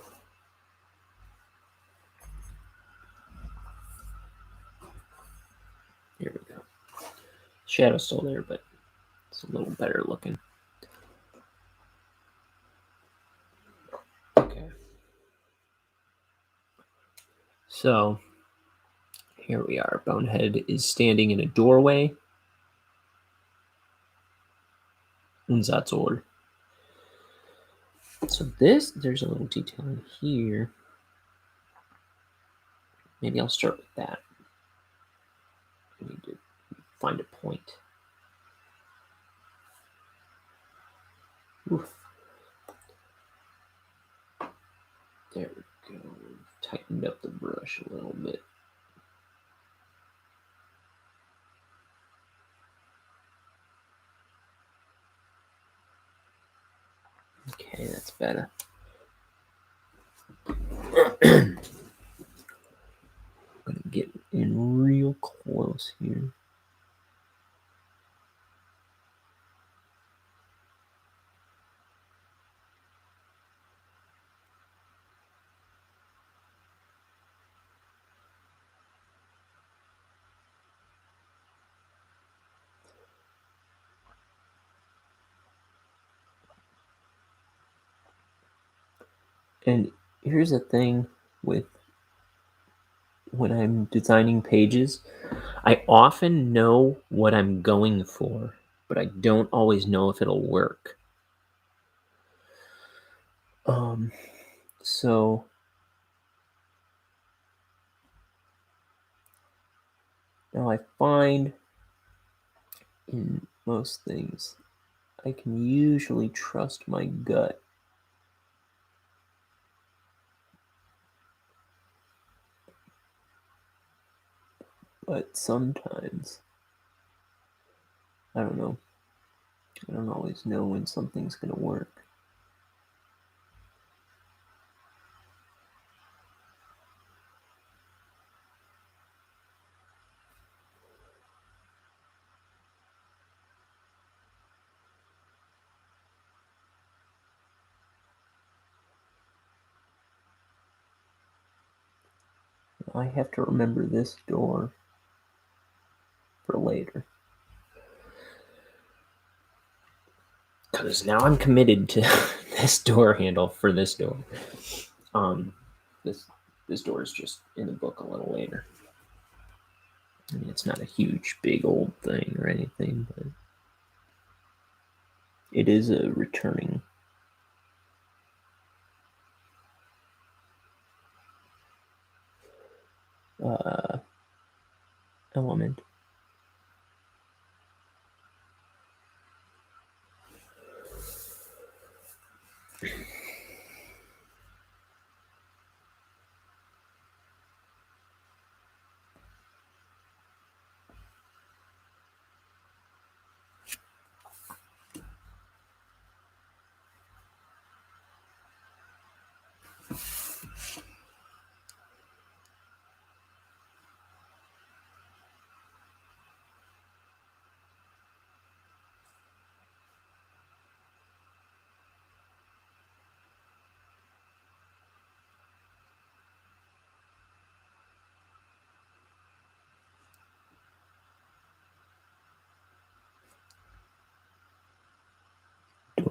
Here we go. Shadow's still there, but it's a little better looking. Okay. So here we are. Bonehead is standing in a doorway. Und that's all. So there's a little detail in here. Maybe I'll start with that. I need to find a point. Oof. There we go. Tightened up the brush a little bit. Okay, that's better. I'm gonna get in real close here. And here's the thing with when I'm designing pages, I often know what I'm going for, but I don't always know if it'll work. So now I find in most things I can usually trust my gut. But sometimes, I don't know. I don't always know when something's going to work. I have to remember this door for later. Because now I'm committed to this door handle for this door. This door is just in the book a little later. I mean, it's not a huge, big, old thing or anything, but It is a returning element.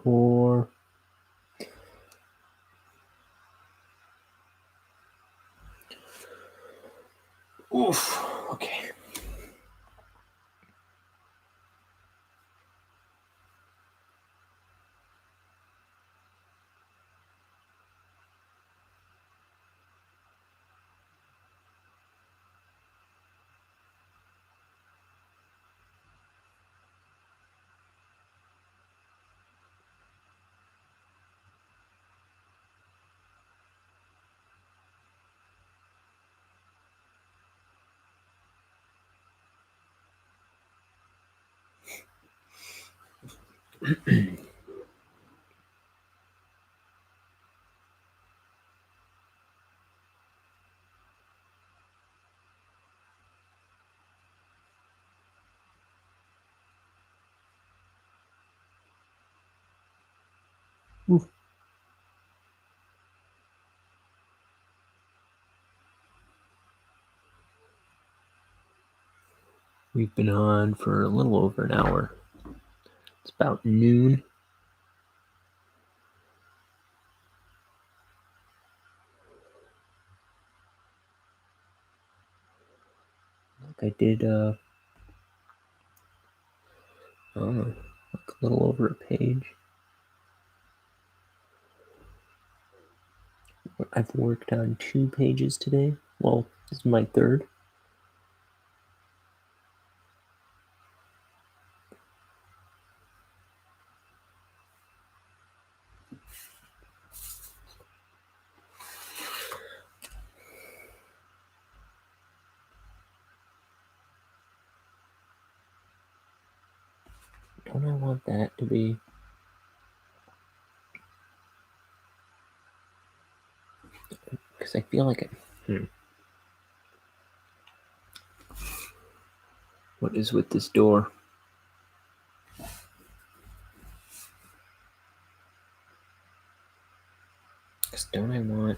Door. Oof. Okay. Oof. We've been on for a little over an hour. It's about noon. Like I did like a little over a page. I've worked on 2 pages today. Well, this is my third. Don't I want that to be... Because I feel like What is with this door? Because don't I want...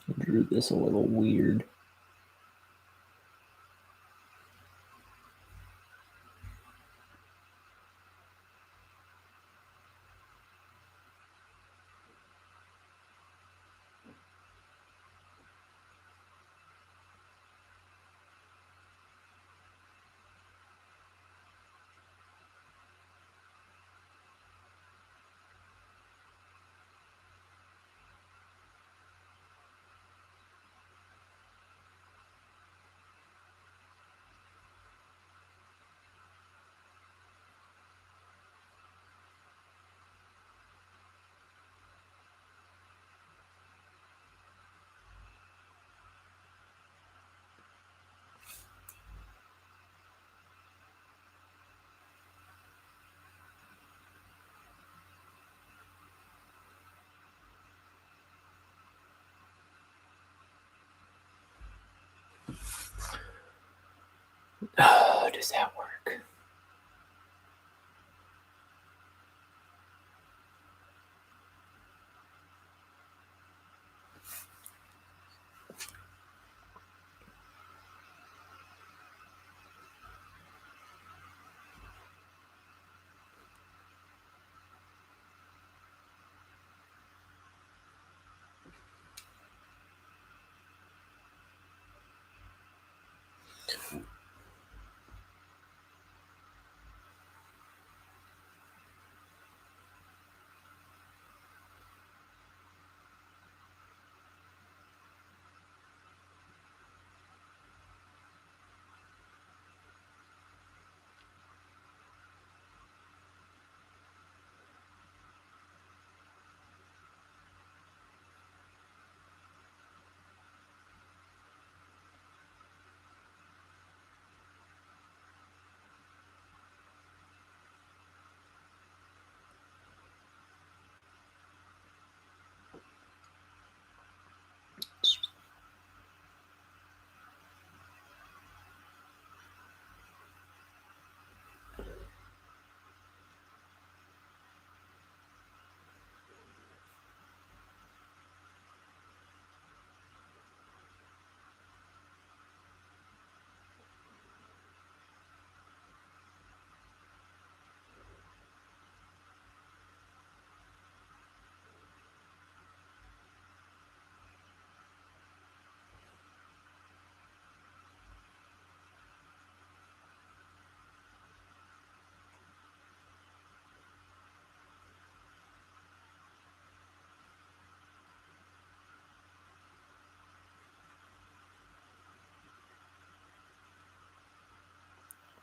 I drew this a little weird. Does that work?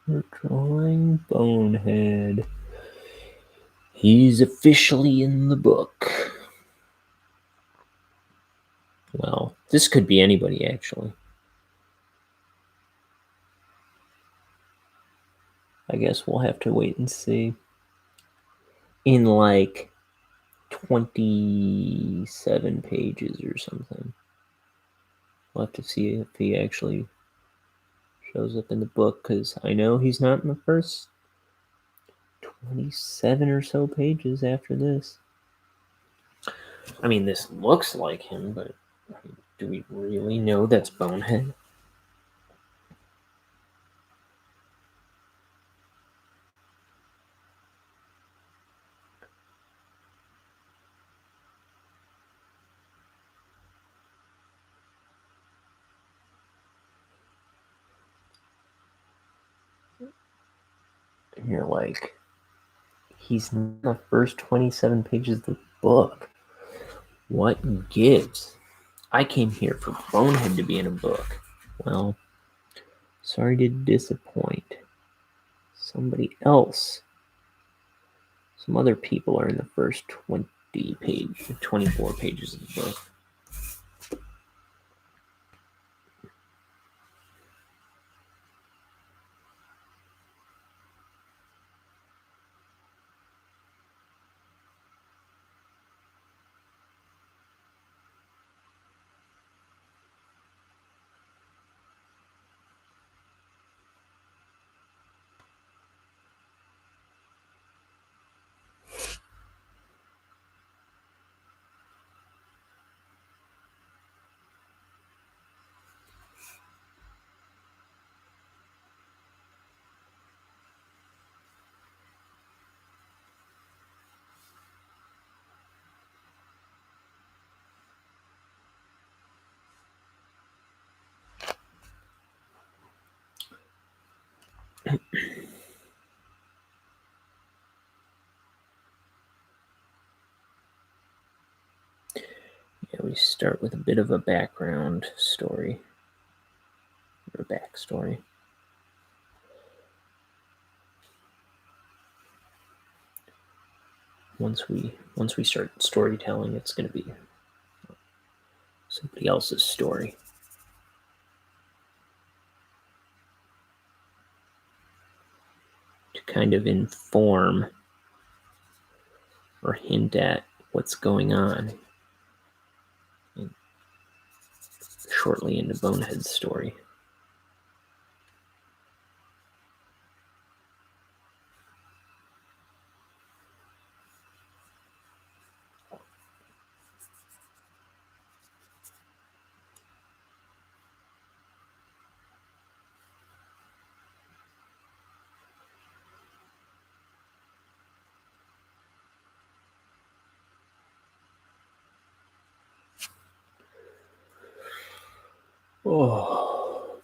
We're drawing Bonehead. He's officially in the book. Well, this could be anybody, actually. I guess we'll have to wait and see. In like 27 pages or something. We'll have to see if he actually shows up in the book, because I know he's not in the first 27 or so pages after this. I mean, this looks like him, but do we really know that's Bonehead? And you're like, he's not the first 27 pages of the book. What gives? I came here for Bonehead to be in a book. Well, sorry to disappoint. Somebody else. Some other people are in the first 24 pages of the book. Yeah, we start with a bit of a background story, or backstory. Once we start storytelling, it's going to be somebody else's story. To kind of inform or hint at what's going on shortly into Bonehead's story. Oh.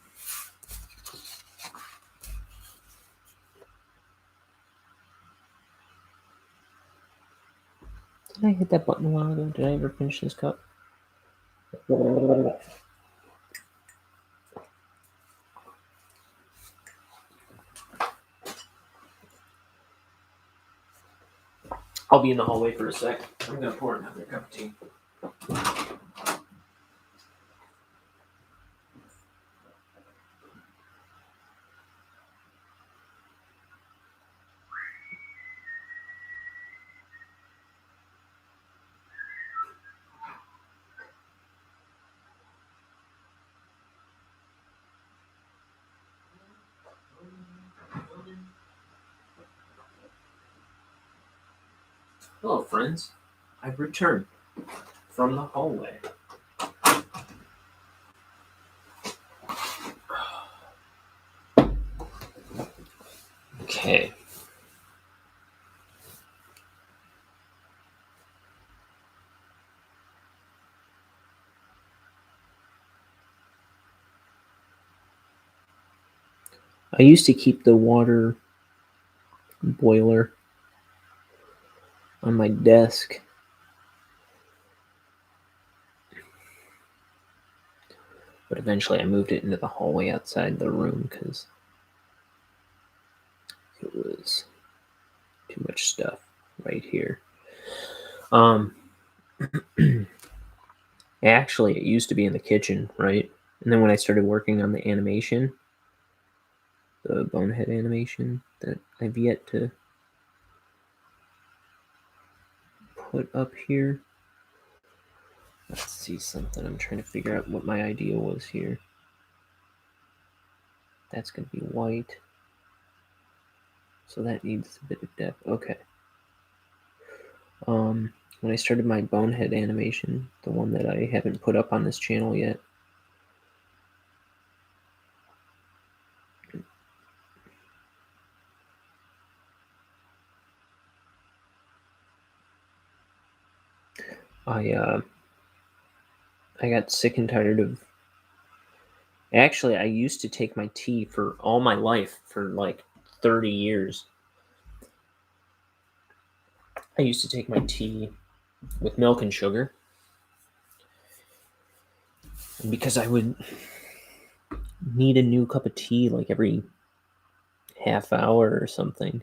Did I hit that button a while ago? Did I ever finish this cup? I'll be in the hallway for a sec. I'm going to pour another cup of tea. Hello, friends. I've returned from the hallway. Okay. I used to keep the water boiler on my desk. But eventually I moved it into the hallway outside the room because Um, Actually, it used to be in the kitchen, right? And then when I started working on the animation, the Bonehead animation that I've yet to put up here. Let's see something. I'm trying to figure out what my idea was here. That's going to be white. So that needs a bit of depth. Okay. When I started my Bonehead animation, the one that I haven't put up on this channel yet, I got sick and tired of. Actually, I used to take my tea for all my life for like 30 years. I used to take my tea with milk and sugar. And because I would need a new cup of tea like every half hour or something,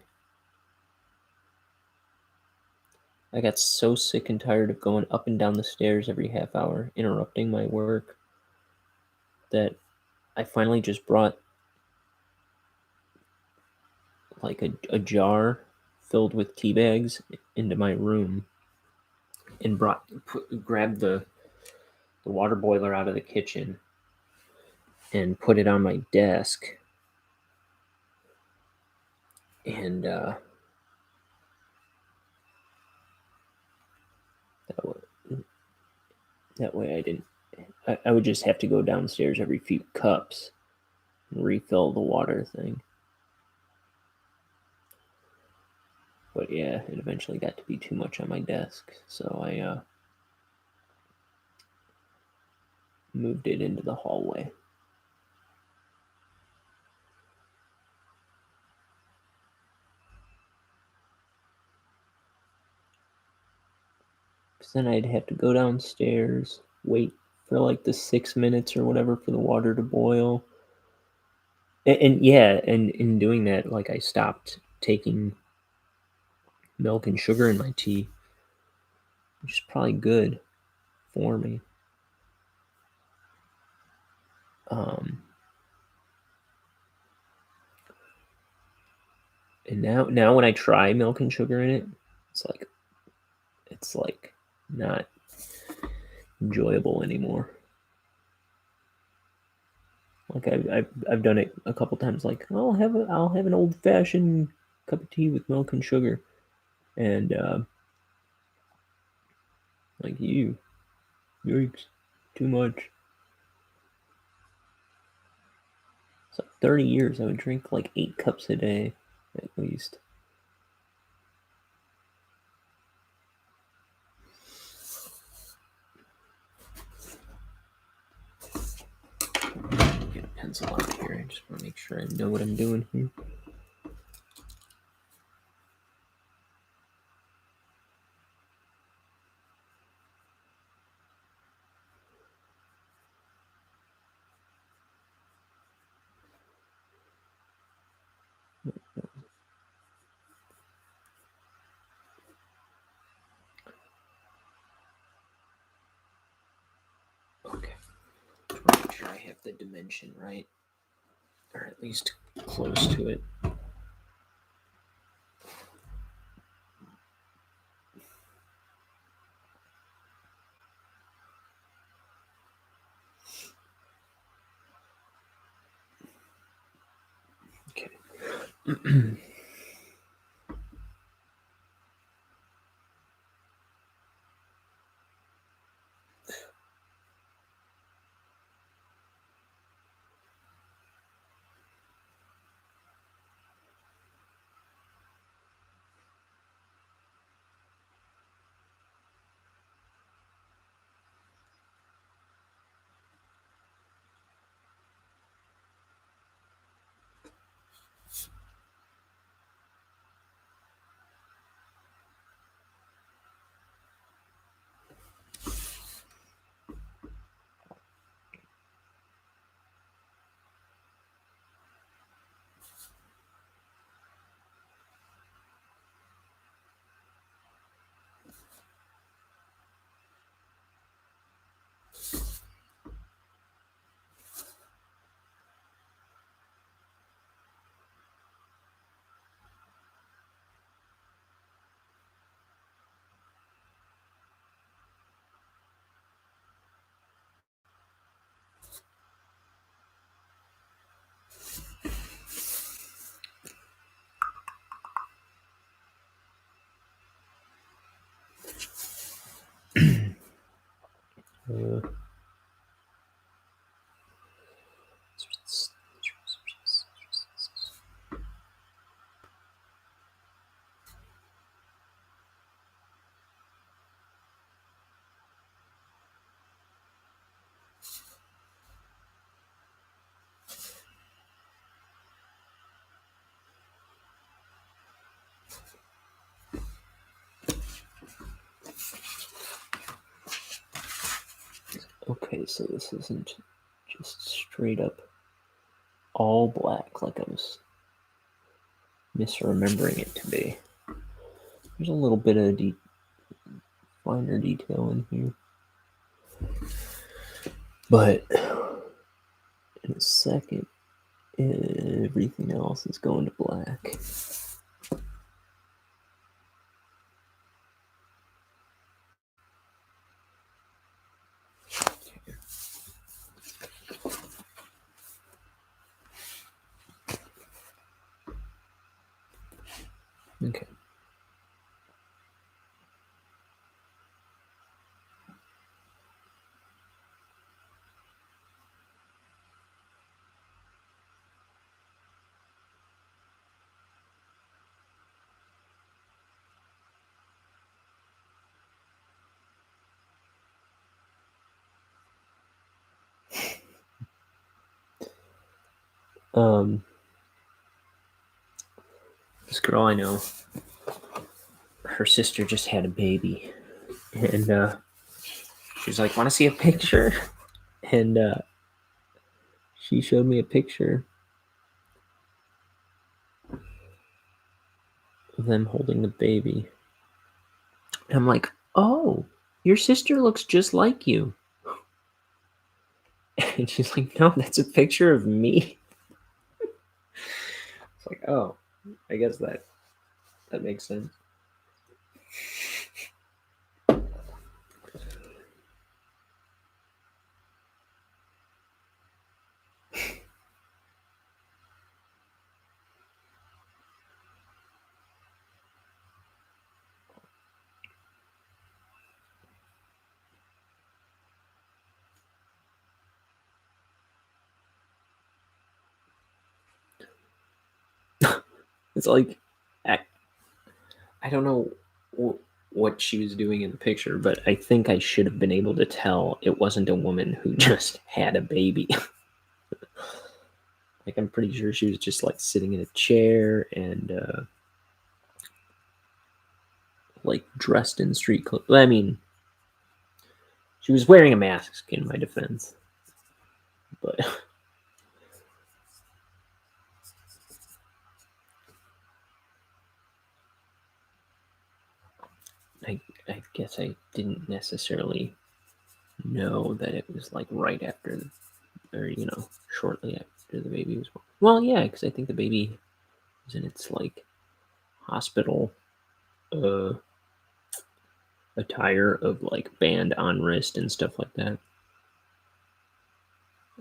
I got so sick and tired of going up and down the stairs every half hour, interrupting my work, that I finally just brought like a jar filled with tea bags into my room and grabbed the water boiler out of the kitchen and put it on my desk. And that way I didn't. I would just have to go downstairs every few cups and refill the water thing. But yeah, it eventually got to be too much on my desk, so I moved it into the hallway. Because then I'd have to go downstairs, wait for like the 6 minutes or whatever for the water to boil. And yeah, and in doing that, like I stopped taking milk and sugar in my tea, which is probably good for me. Um, and now when I try milk and sugar in it, it's like not enjoyable anymore. Like I've done it a couple times. Like I'll have an old fashioned cup of tea with milk and sugar, and like yikes, too much. So 30 years, I would drink like 8 cups a day, at least. Get a pencil out here. I just want to make sure I know what I'm doing here. Okay. Just want to make sure I have the dimension right, or at least close to it. Okay. Uh, okay, so this isn't just straight up all black like I was misremembering it to be. There's a little bit of finer detail in here. But in a second, everything else is going to black. Okay. This girl I know, her sister just had a baby, and she's like, "Want to see a picture?" And she showed me a picture of them holding the baby. And I'm like, "Oh, your sister looks just like you." And she's like, "No, that's a picture of me." It's like, oh, I guess that makes sense. It's like, I don't know what she was doing in the picture, but I think I should have been able to tell it wasn't a woman who just had a baby. Like, I'm pretty sure she was just like sitting in a chair and like dressed in street clothes. I mean, she was wearing a mask in my defense, but I guess I didn't necessarily know that it was like right after, or shortly after the baby was born. Well, yeah, because I think the baby was in its like hospital uh attire of like band on wrist and stuff like that.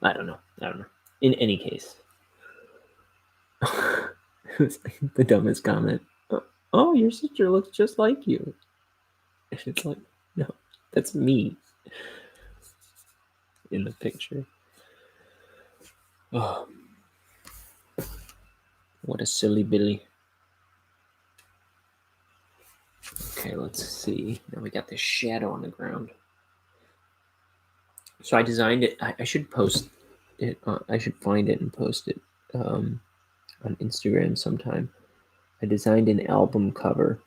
I don't know. In any case, it was like the dumbest comment. Oh, your sister looks just like you. And it's like, no, that's me in the picture. Oh, what a silly Billy. Okay, let's see. Now we got this shadow on the ground. So I designed it. I should post it. I should find it and post it on Instagram sometime. I designed an album cover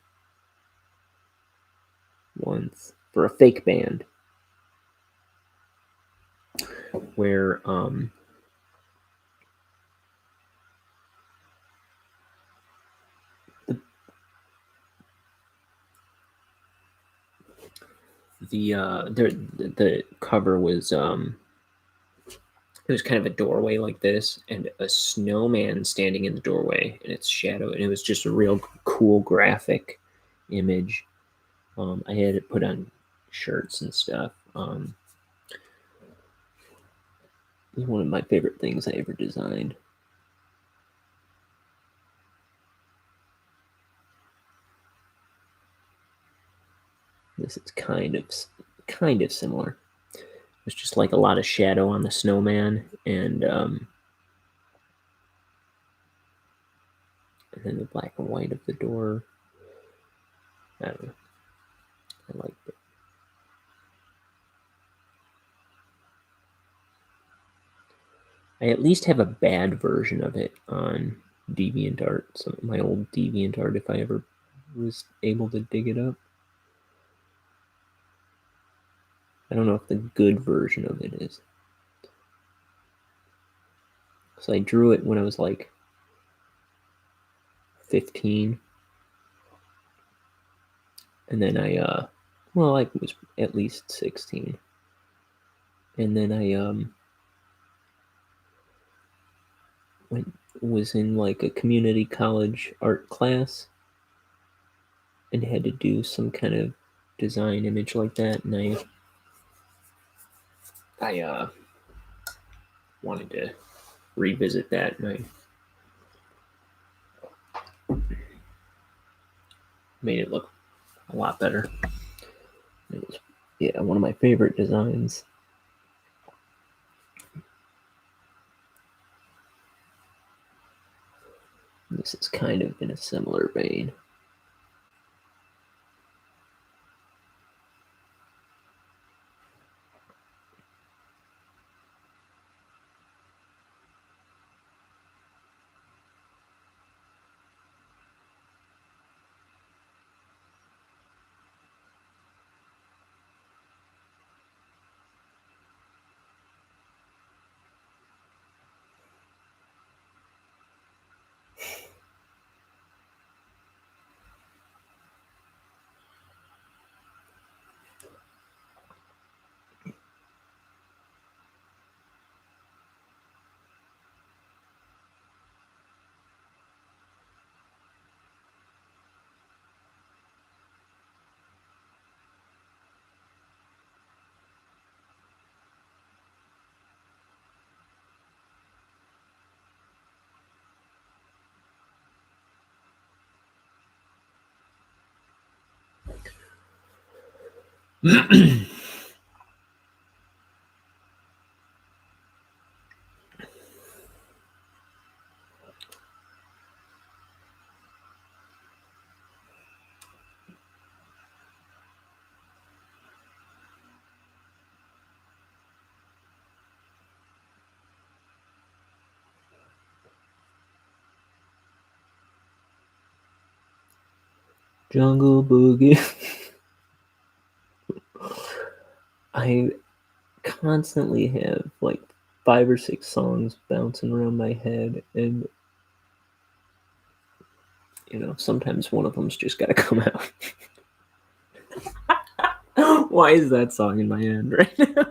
once for a fake band where the the cover was it was kind of a doorway like this and a snowman standing in the doorway and its shadow, and it was just a real cool graphic image. I had it put on shirts and stuff. It was one of my favorite things I ever designed. This is kind of similar. There's just like a lot of shadow on the snowman, and then the black and white of the door. I don't know. I like it. I at least have a bad version of it on DeviantArt. So my old DeviantArt, if I ever was able to dig it up. I don't know if the good version of it is. So I drew it when I was like 15. And then I was at least 16. And then I was in like a community college art class and had to do some kind of design image like that, and I wanted to revisit that, and I made it look a lot better. It was, yeah, one of my favorite designs. This is kind of in a similar vein. Jungle Boogie. I constantly have like 5 or 6 songs bouncing around my head, and sometimes one of them's just got to come out. Why is that song in my head right now?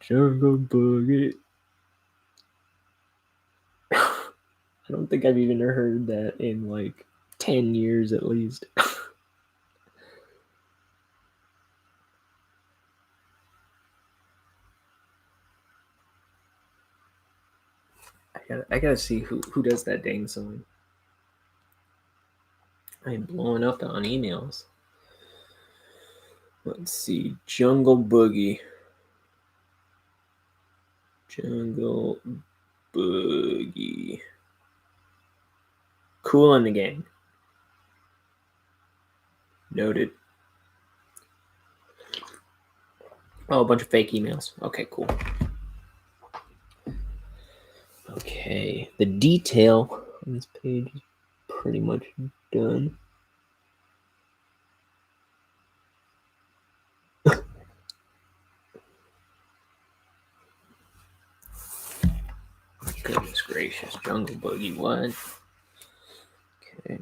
Jungle Boogie. I don't think I've even heard that in like 10 years at least. I gotta see who does that dang song. I'm blowing up on emails. Let's see. Jungle Boogie. Jungle Boogie. Cool in the Gang. Noted. Oh, a bunch of fake emails. Okay, cool. Okay, the detail on this page is pretty much done. Goodness gracious, Jungle Boogie, what? Okay.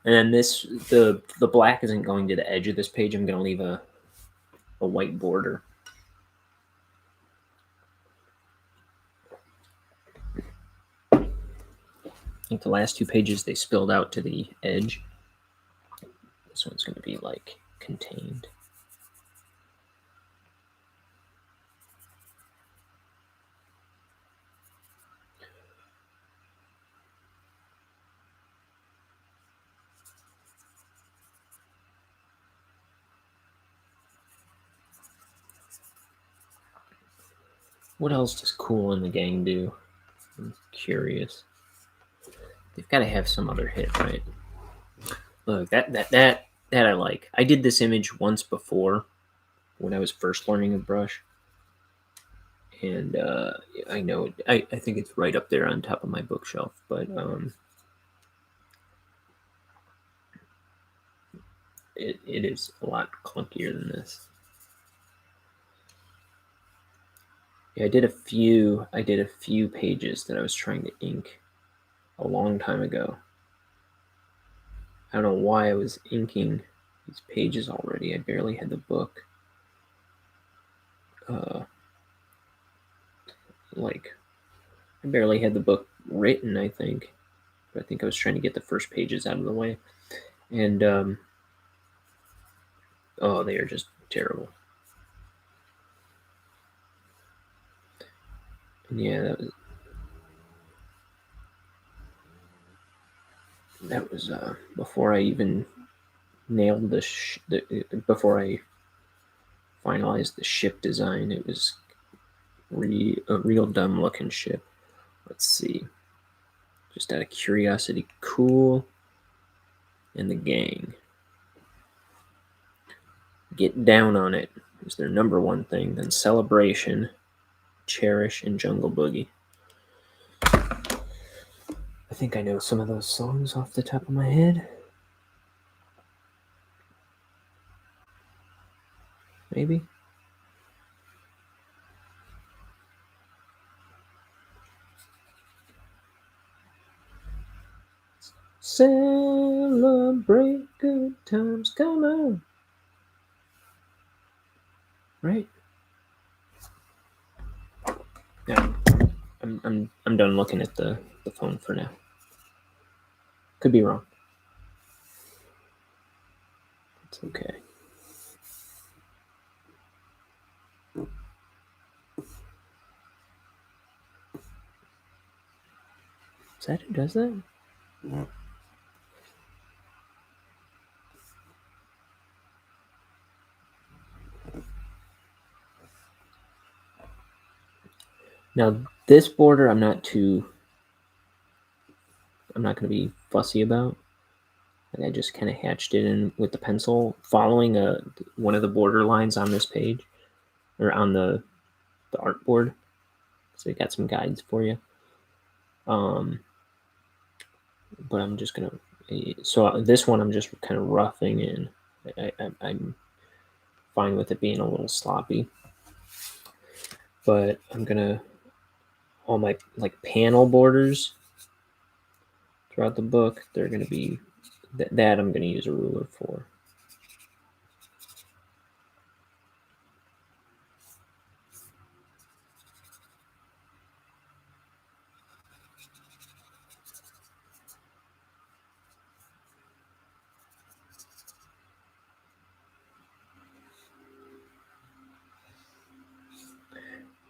And then the black isn't going to the edge of this page. I'm going to leave a white border. I think the last two pages, they spilled out to the edge. This one's going to be like contained. What else does Cool and the Gang do? I'm curious. They've got to have some other hit, right? Look, that I like. I did this image once before when I was first learning a brush, and I know it, I think it's right up there on top of my bookshelf, but it is a lot clunkier than this. Yeah, I did a few pages that I was trying to ink a long time ago. I don't know why I was inking these pages already. I barely had the book. I barely had the book written, I think. But I think I was trying to get the first pages out of the way. And, oh, they are just terrible. And yeah, that was before I even nailed before I finalized the ship design. It was a real dumb looking ship. Let's see. Just out of curiosity, Cool and the Gang. Get Down on It is their number one thing. Then Celebration, Cherish, and Jungle Boogie. I think I know some of those songs off the top of my head. Maybe. Celebrate good times, come on. Right? Yeah. I'm done looking at the phone for now. Could be wrong. It's okay. Is that who does that? Yeah. Now this border I'm not going to be fussy about. And I just kind of hatched it in with the pencil, following one of the border lines on this page, or on the artboard. So we got some guides for you. But I'm just gonna. So this one I'm just kind of roughing in. I'm fine with it being a little sloppy, but I'm gonna all my like panel borders throughout the book. They're gonna be that I'm gonna use a ruler for.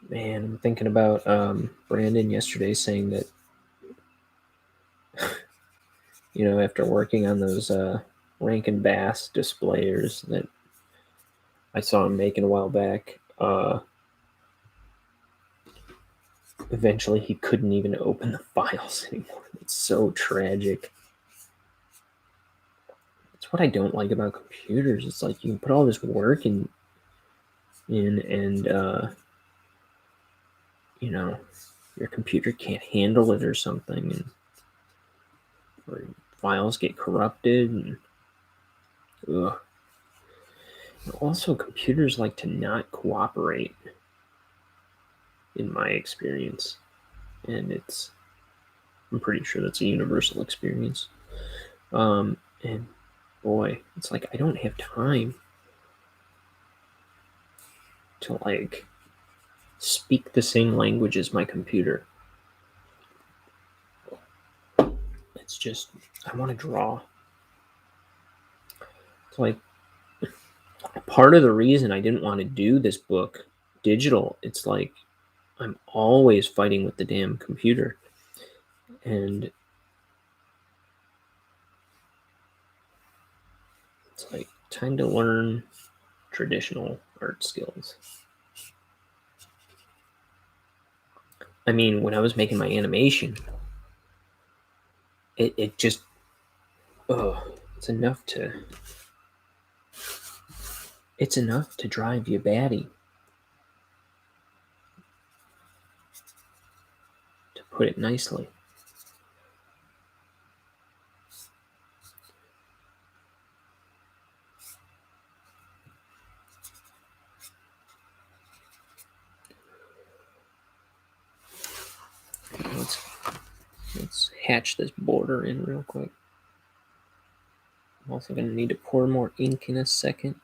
Man, I'm thinking about Brandon yesterday saying that, after working on those Rankin Bass displayers that I saw him making a while back, eventually he couldn't even open the files anymore. It's so tragic. That's what I don't like about computers. It's like you can put all this work in and your computer can't handle it or something, and or files get corrupted, and ugh. Also, computers like to not cooperate, in my experience, and I'm pretty sure that's a universal experience. And boy, it's like I don't have time to like speak the same language as my computer. It's just I want to draw. It's like part of the reason I didn't want to do this book digital. It's like I'm always fighting with the damn computer. And it's like time to learn traditional art skills. I mean, when I was making my animation, it just, oh, it's enough to drive you batty, to put it nicely. Let's hatch this border in real quick. I'm also going to need to pour more ink in a second.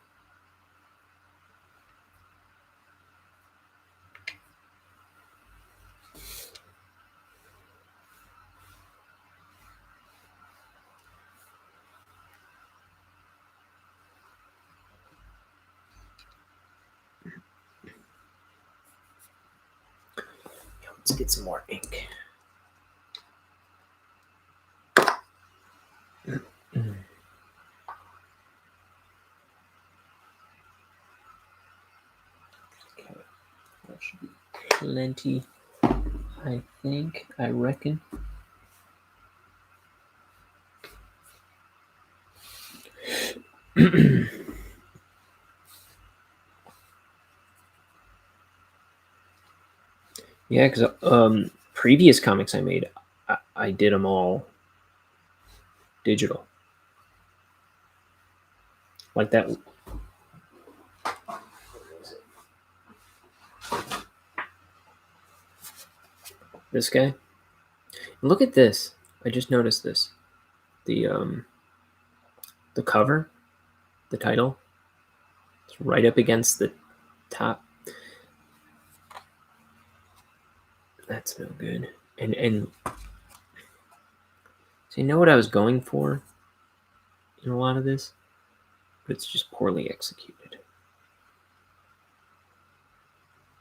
Let's get some more ink. Okay, that should be plenty, I reckon. Yeah, because previous comics I made, I did them all digital. Like that. This guy. Look at this. I just noticed this. The cover, the title, it's right up against the top. That's no good. And so you know what I was going for in a lot of this? But it's just poorly executed.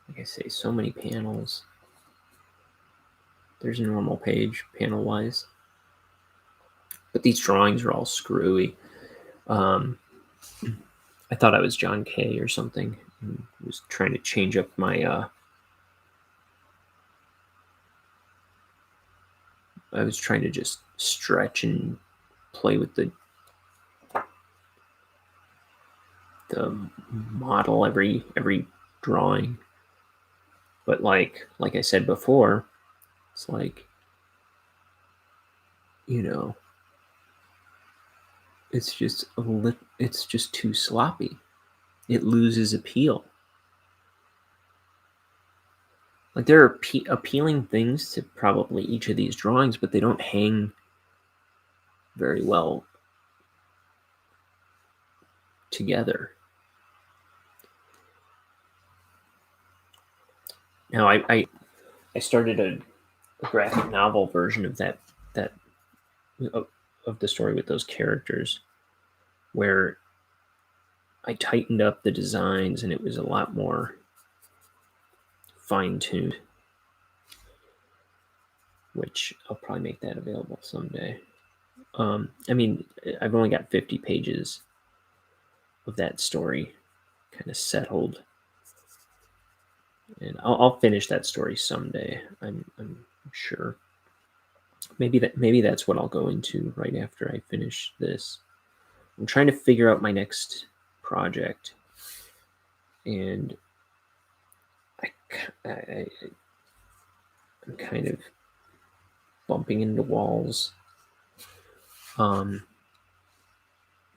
Like I say, so many panels. There's a normal page, panel-wise. But these drawings are all screwy. I thought I was John Kay or something. And was trying to change up my... I was trying to just stretch and play with the model every drawing. But like I said before, it's like, it's just it's just too sloppy. It loses appeal. Like there are appealing things to probably each of these drawings, but they don't hang very well together. Now I started a graphic novel version of that of the story with those characters, where I tightened up the designs and it was a lot more fine-tuned, which I'll probably make that available someday. I mean, I've only got 50 pages of that story kind of settled, and I'll finish that story someday. I'm sure. Maybe that's what I'll go into right after I finish this. I'm trying to figure out my next project, and I'm kind of bumping into walls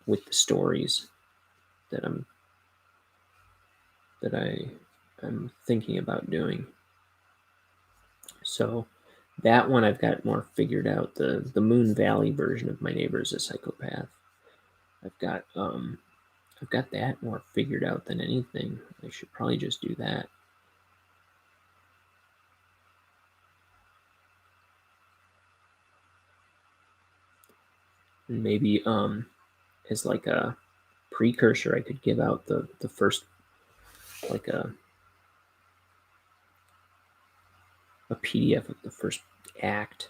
with the stories that I'm thinking about doing. So that one I've got more figured out. The Moon Valley version of My Neighbor is a Psychopath. I've got that more figured out than anything. I should probably just do that. And maybe as like a precursor, I could give out the first, like a PDF of the first act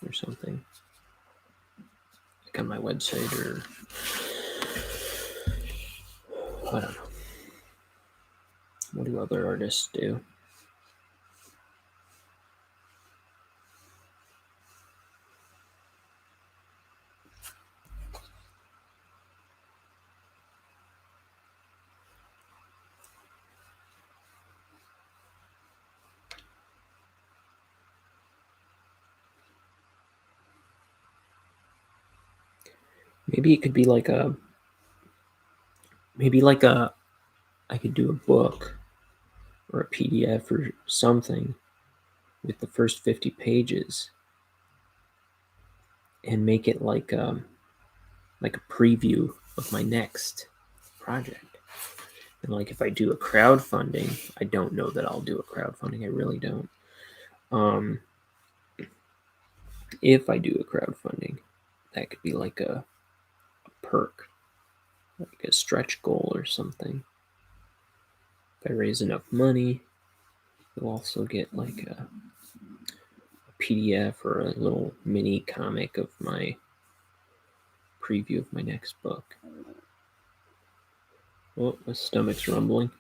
or something, like on my website, or I don't know. What do other artists do? Maybe it could be like a I could do a book or a PDF or something with the first 50 pages and make it like a preview of my next project. And like if I do a crowdfunding, I don't know that I'll do a crowdfunding. I really don't. If I do a crowdfunding, that could be like a perk, like a stretch goal or something. If I raise enough money, you'll also get like a PDF or a little mini comic of my preview of my next book. Oh, my stomach's rumbling.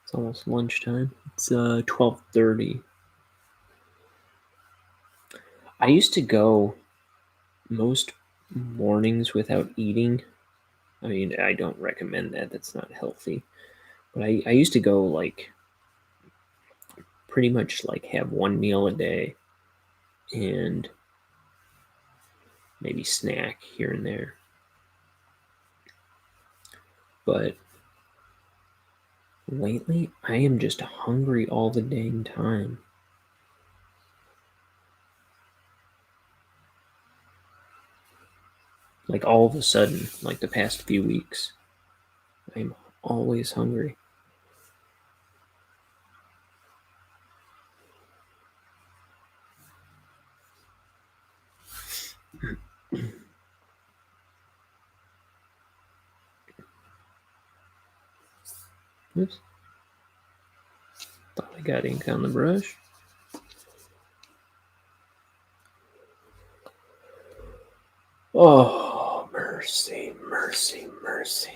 It's almost lunchtime. It's 12:30. I used to go most mornings without eating. I mean, I don't recommend that. That's not healthy. But I used to go like pretty much like have one meal a day and maybe snack here and there. But lately, I am just hungry all the dang time. Like all of a sudden, like the past few weeks, I'm always hungry. Oops. Thought I got ink on the brush. Oh, mercy, mercy, mercy.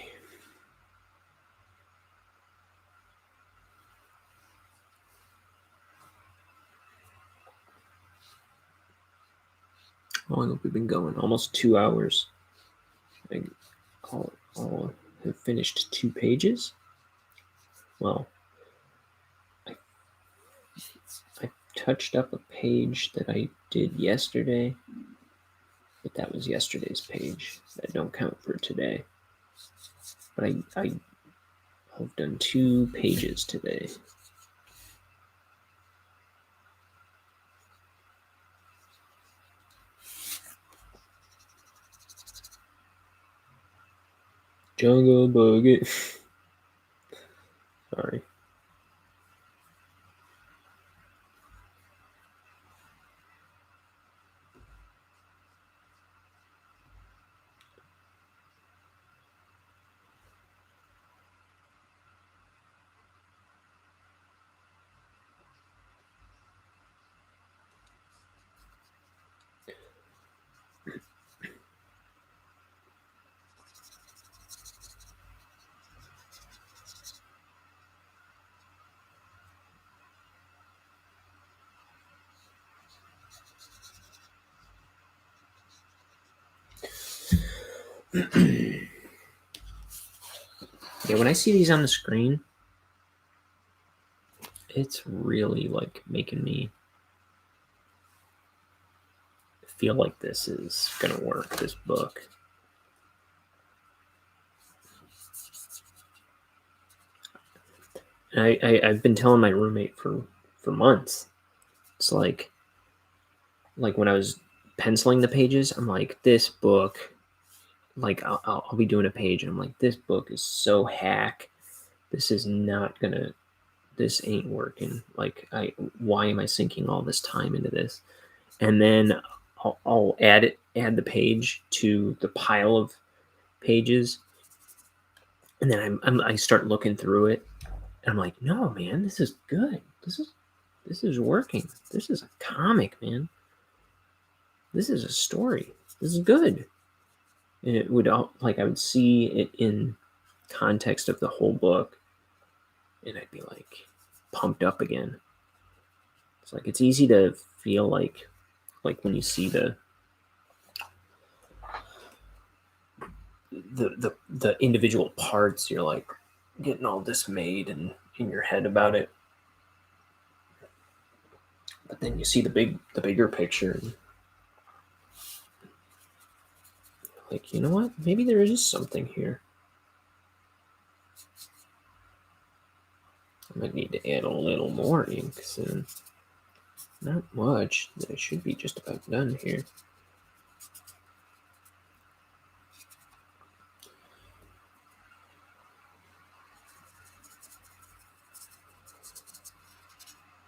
How long have we been going? Almost 2 hours. I'll have finished 2 pages. Well, I touched up a page that I did yesterday, but that was yesterday's page. That don't count for today. But I've done 2 pages today. Jungle Boogie. Sorry. Yeah, when I see these on the screen, it's really like making me feel like this is gonna work, this book. And I've been telling my roommate for months. It's like when I was penciling the pages, I'm like, this book, like I'll be doing a page and I'm like, this book is so hack. This is not gonna. This ain't working. Like, why am I sinking all this time into this? And then I'll add the page to the pile of pages, and then I start looking through it, and I'm like, no, man, this is good. This is working. This is a comic, man. This is a story. This is good. And it would like I would see it in context of the whole book, and I'd be like pumped up again. It's like it's easy to feel like when you see the individual parts, you're like getting all dismayed and in your head about it. But then you see the bigger picture, and like, you know what? Maybe there is something here. I might need to add a little more ink soon. Not much. I should be just about done here.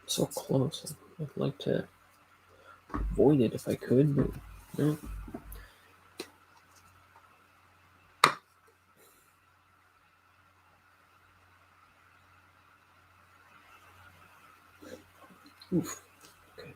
So close. I'd like to avoid it if I could, but no. Oof. Okay.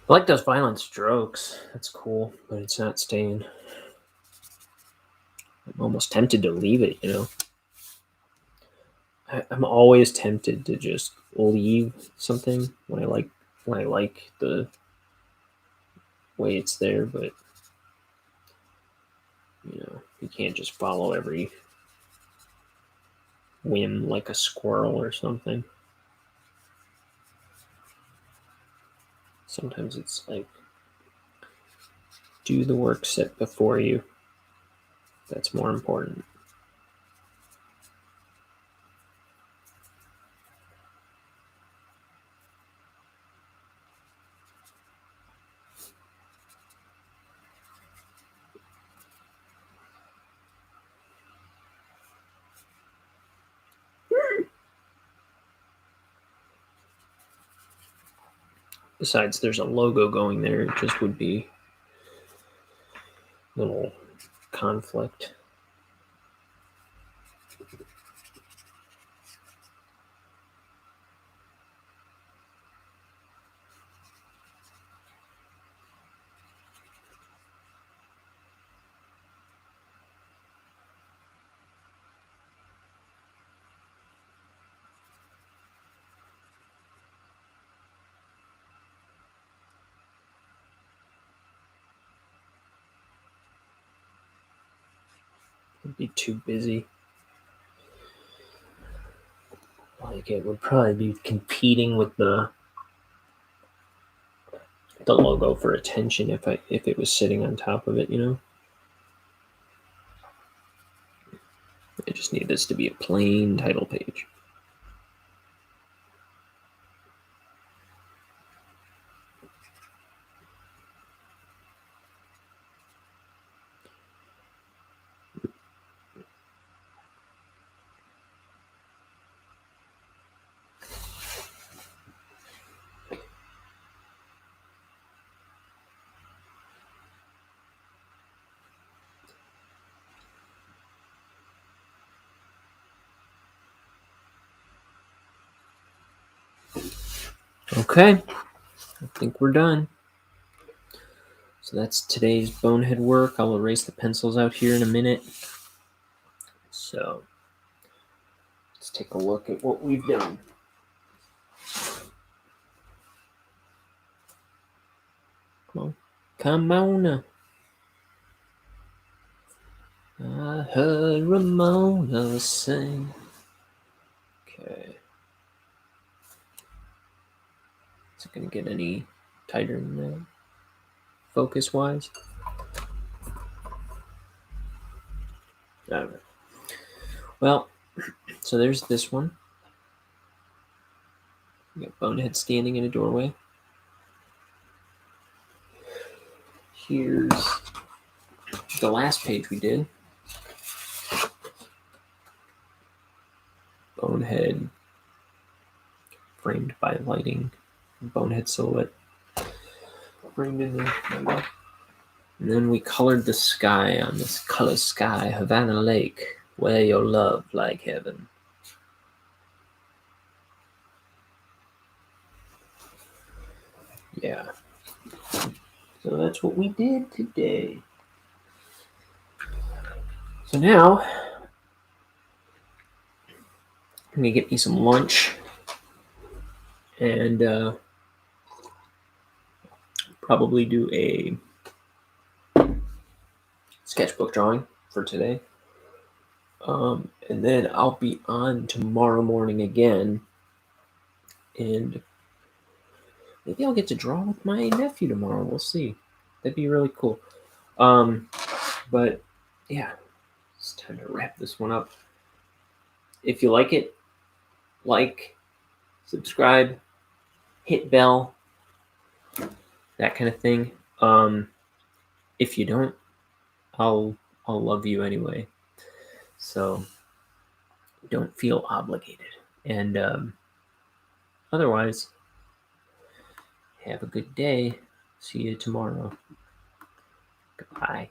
I like those violent strokes. That's cool, but it's not staying. I'm almost tempted to leave it, you know? I'm always tempted to just leave something when I like the way it's there, but you can't just follow every whim like a squirrel or something. Sometimes it's like, do the work set before you. That's more important. Besides, there's a logo going there. It just would be a little conflict. It'd be too busy. Like, it would probably be competing with the logo for attention if it was sitting on top of it, you know? I just need this to be a plain title page. Okay, I think we're done. So that's today's Bonehead work. I'll erase the pencils out here in a minute. So Let's take a look at what we've done. Come on. I heard Ramona sing. Okay. Is it going to get any tighter than that? Focus-wise? Alright. Well, so there's this one. We got Bonehead standing in a doorway. Here's the last page we did. Bonehead framed by lighting. Bonehead silhouette framed in the window. And then we colored the sky on this color sky, Havana Lake, where your love like heaven. Yeah. So that's what we did today. So now, I'm going to get me some lunch and probably do a sketchbook drawing for today. And then I'll be on tomorrow morning again, and maybe I'll get to draw with my nephew tomorrow. We'll see. That'd be really cool. But yeah, it's time to wrap this one up. If you like it, like, subscribe, hit bell, that kind of thing. If you don't, I'll love you anyway. So don't feel obligated. And otherwise, have a good day. See you tomorrow. Goodbye.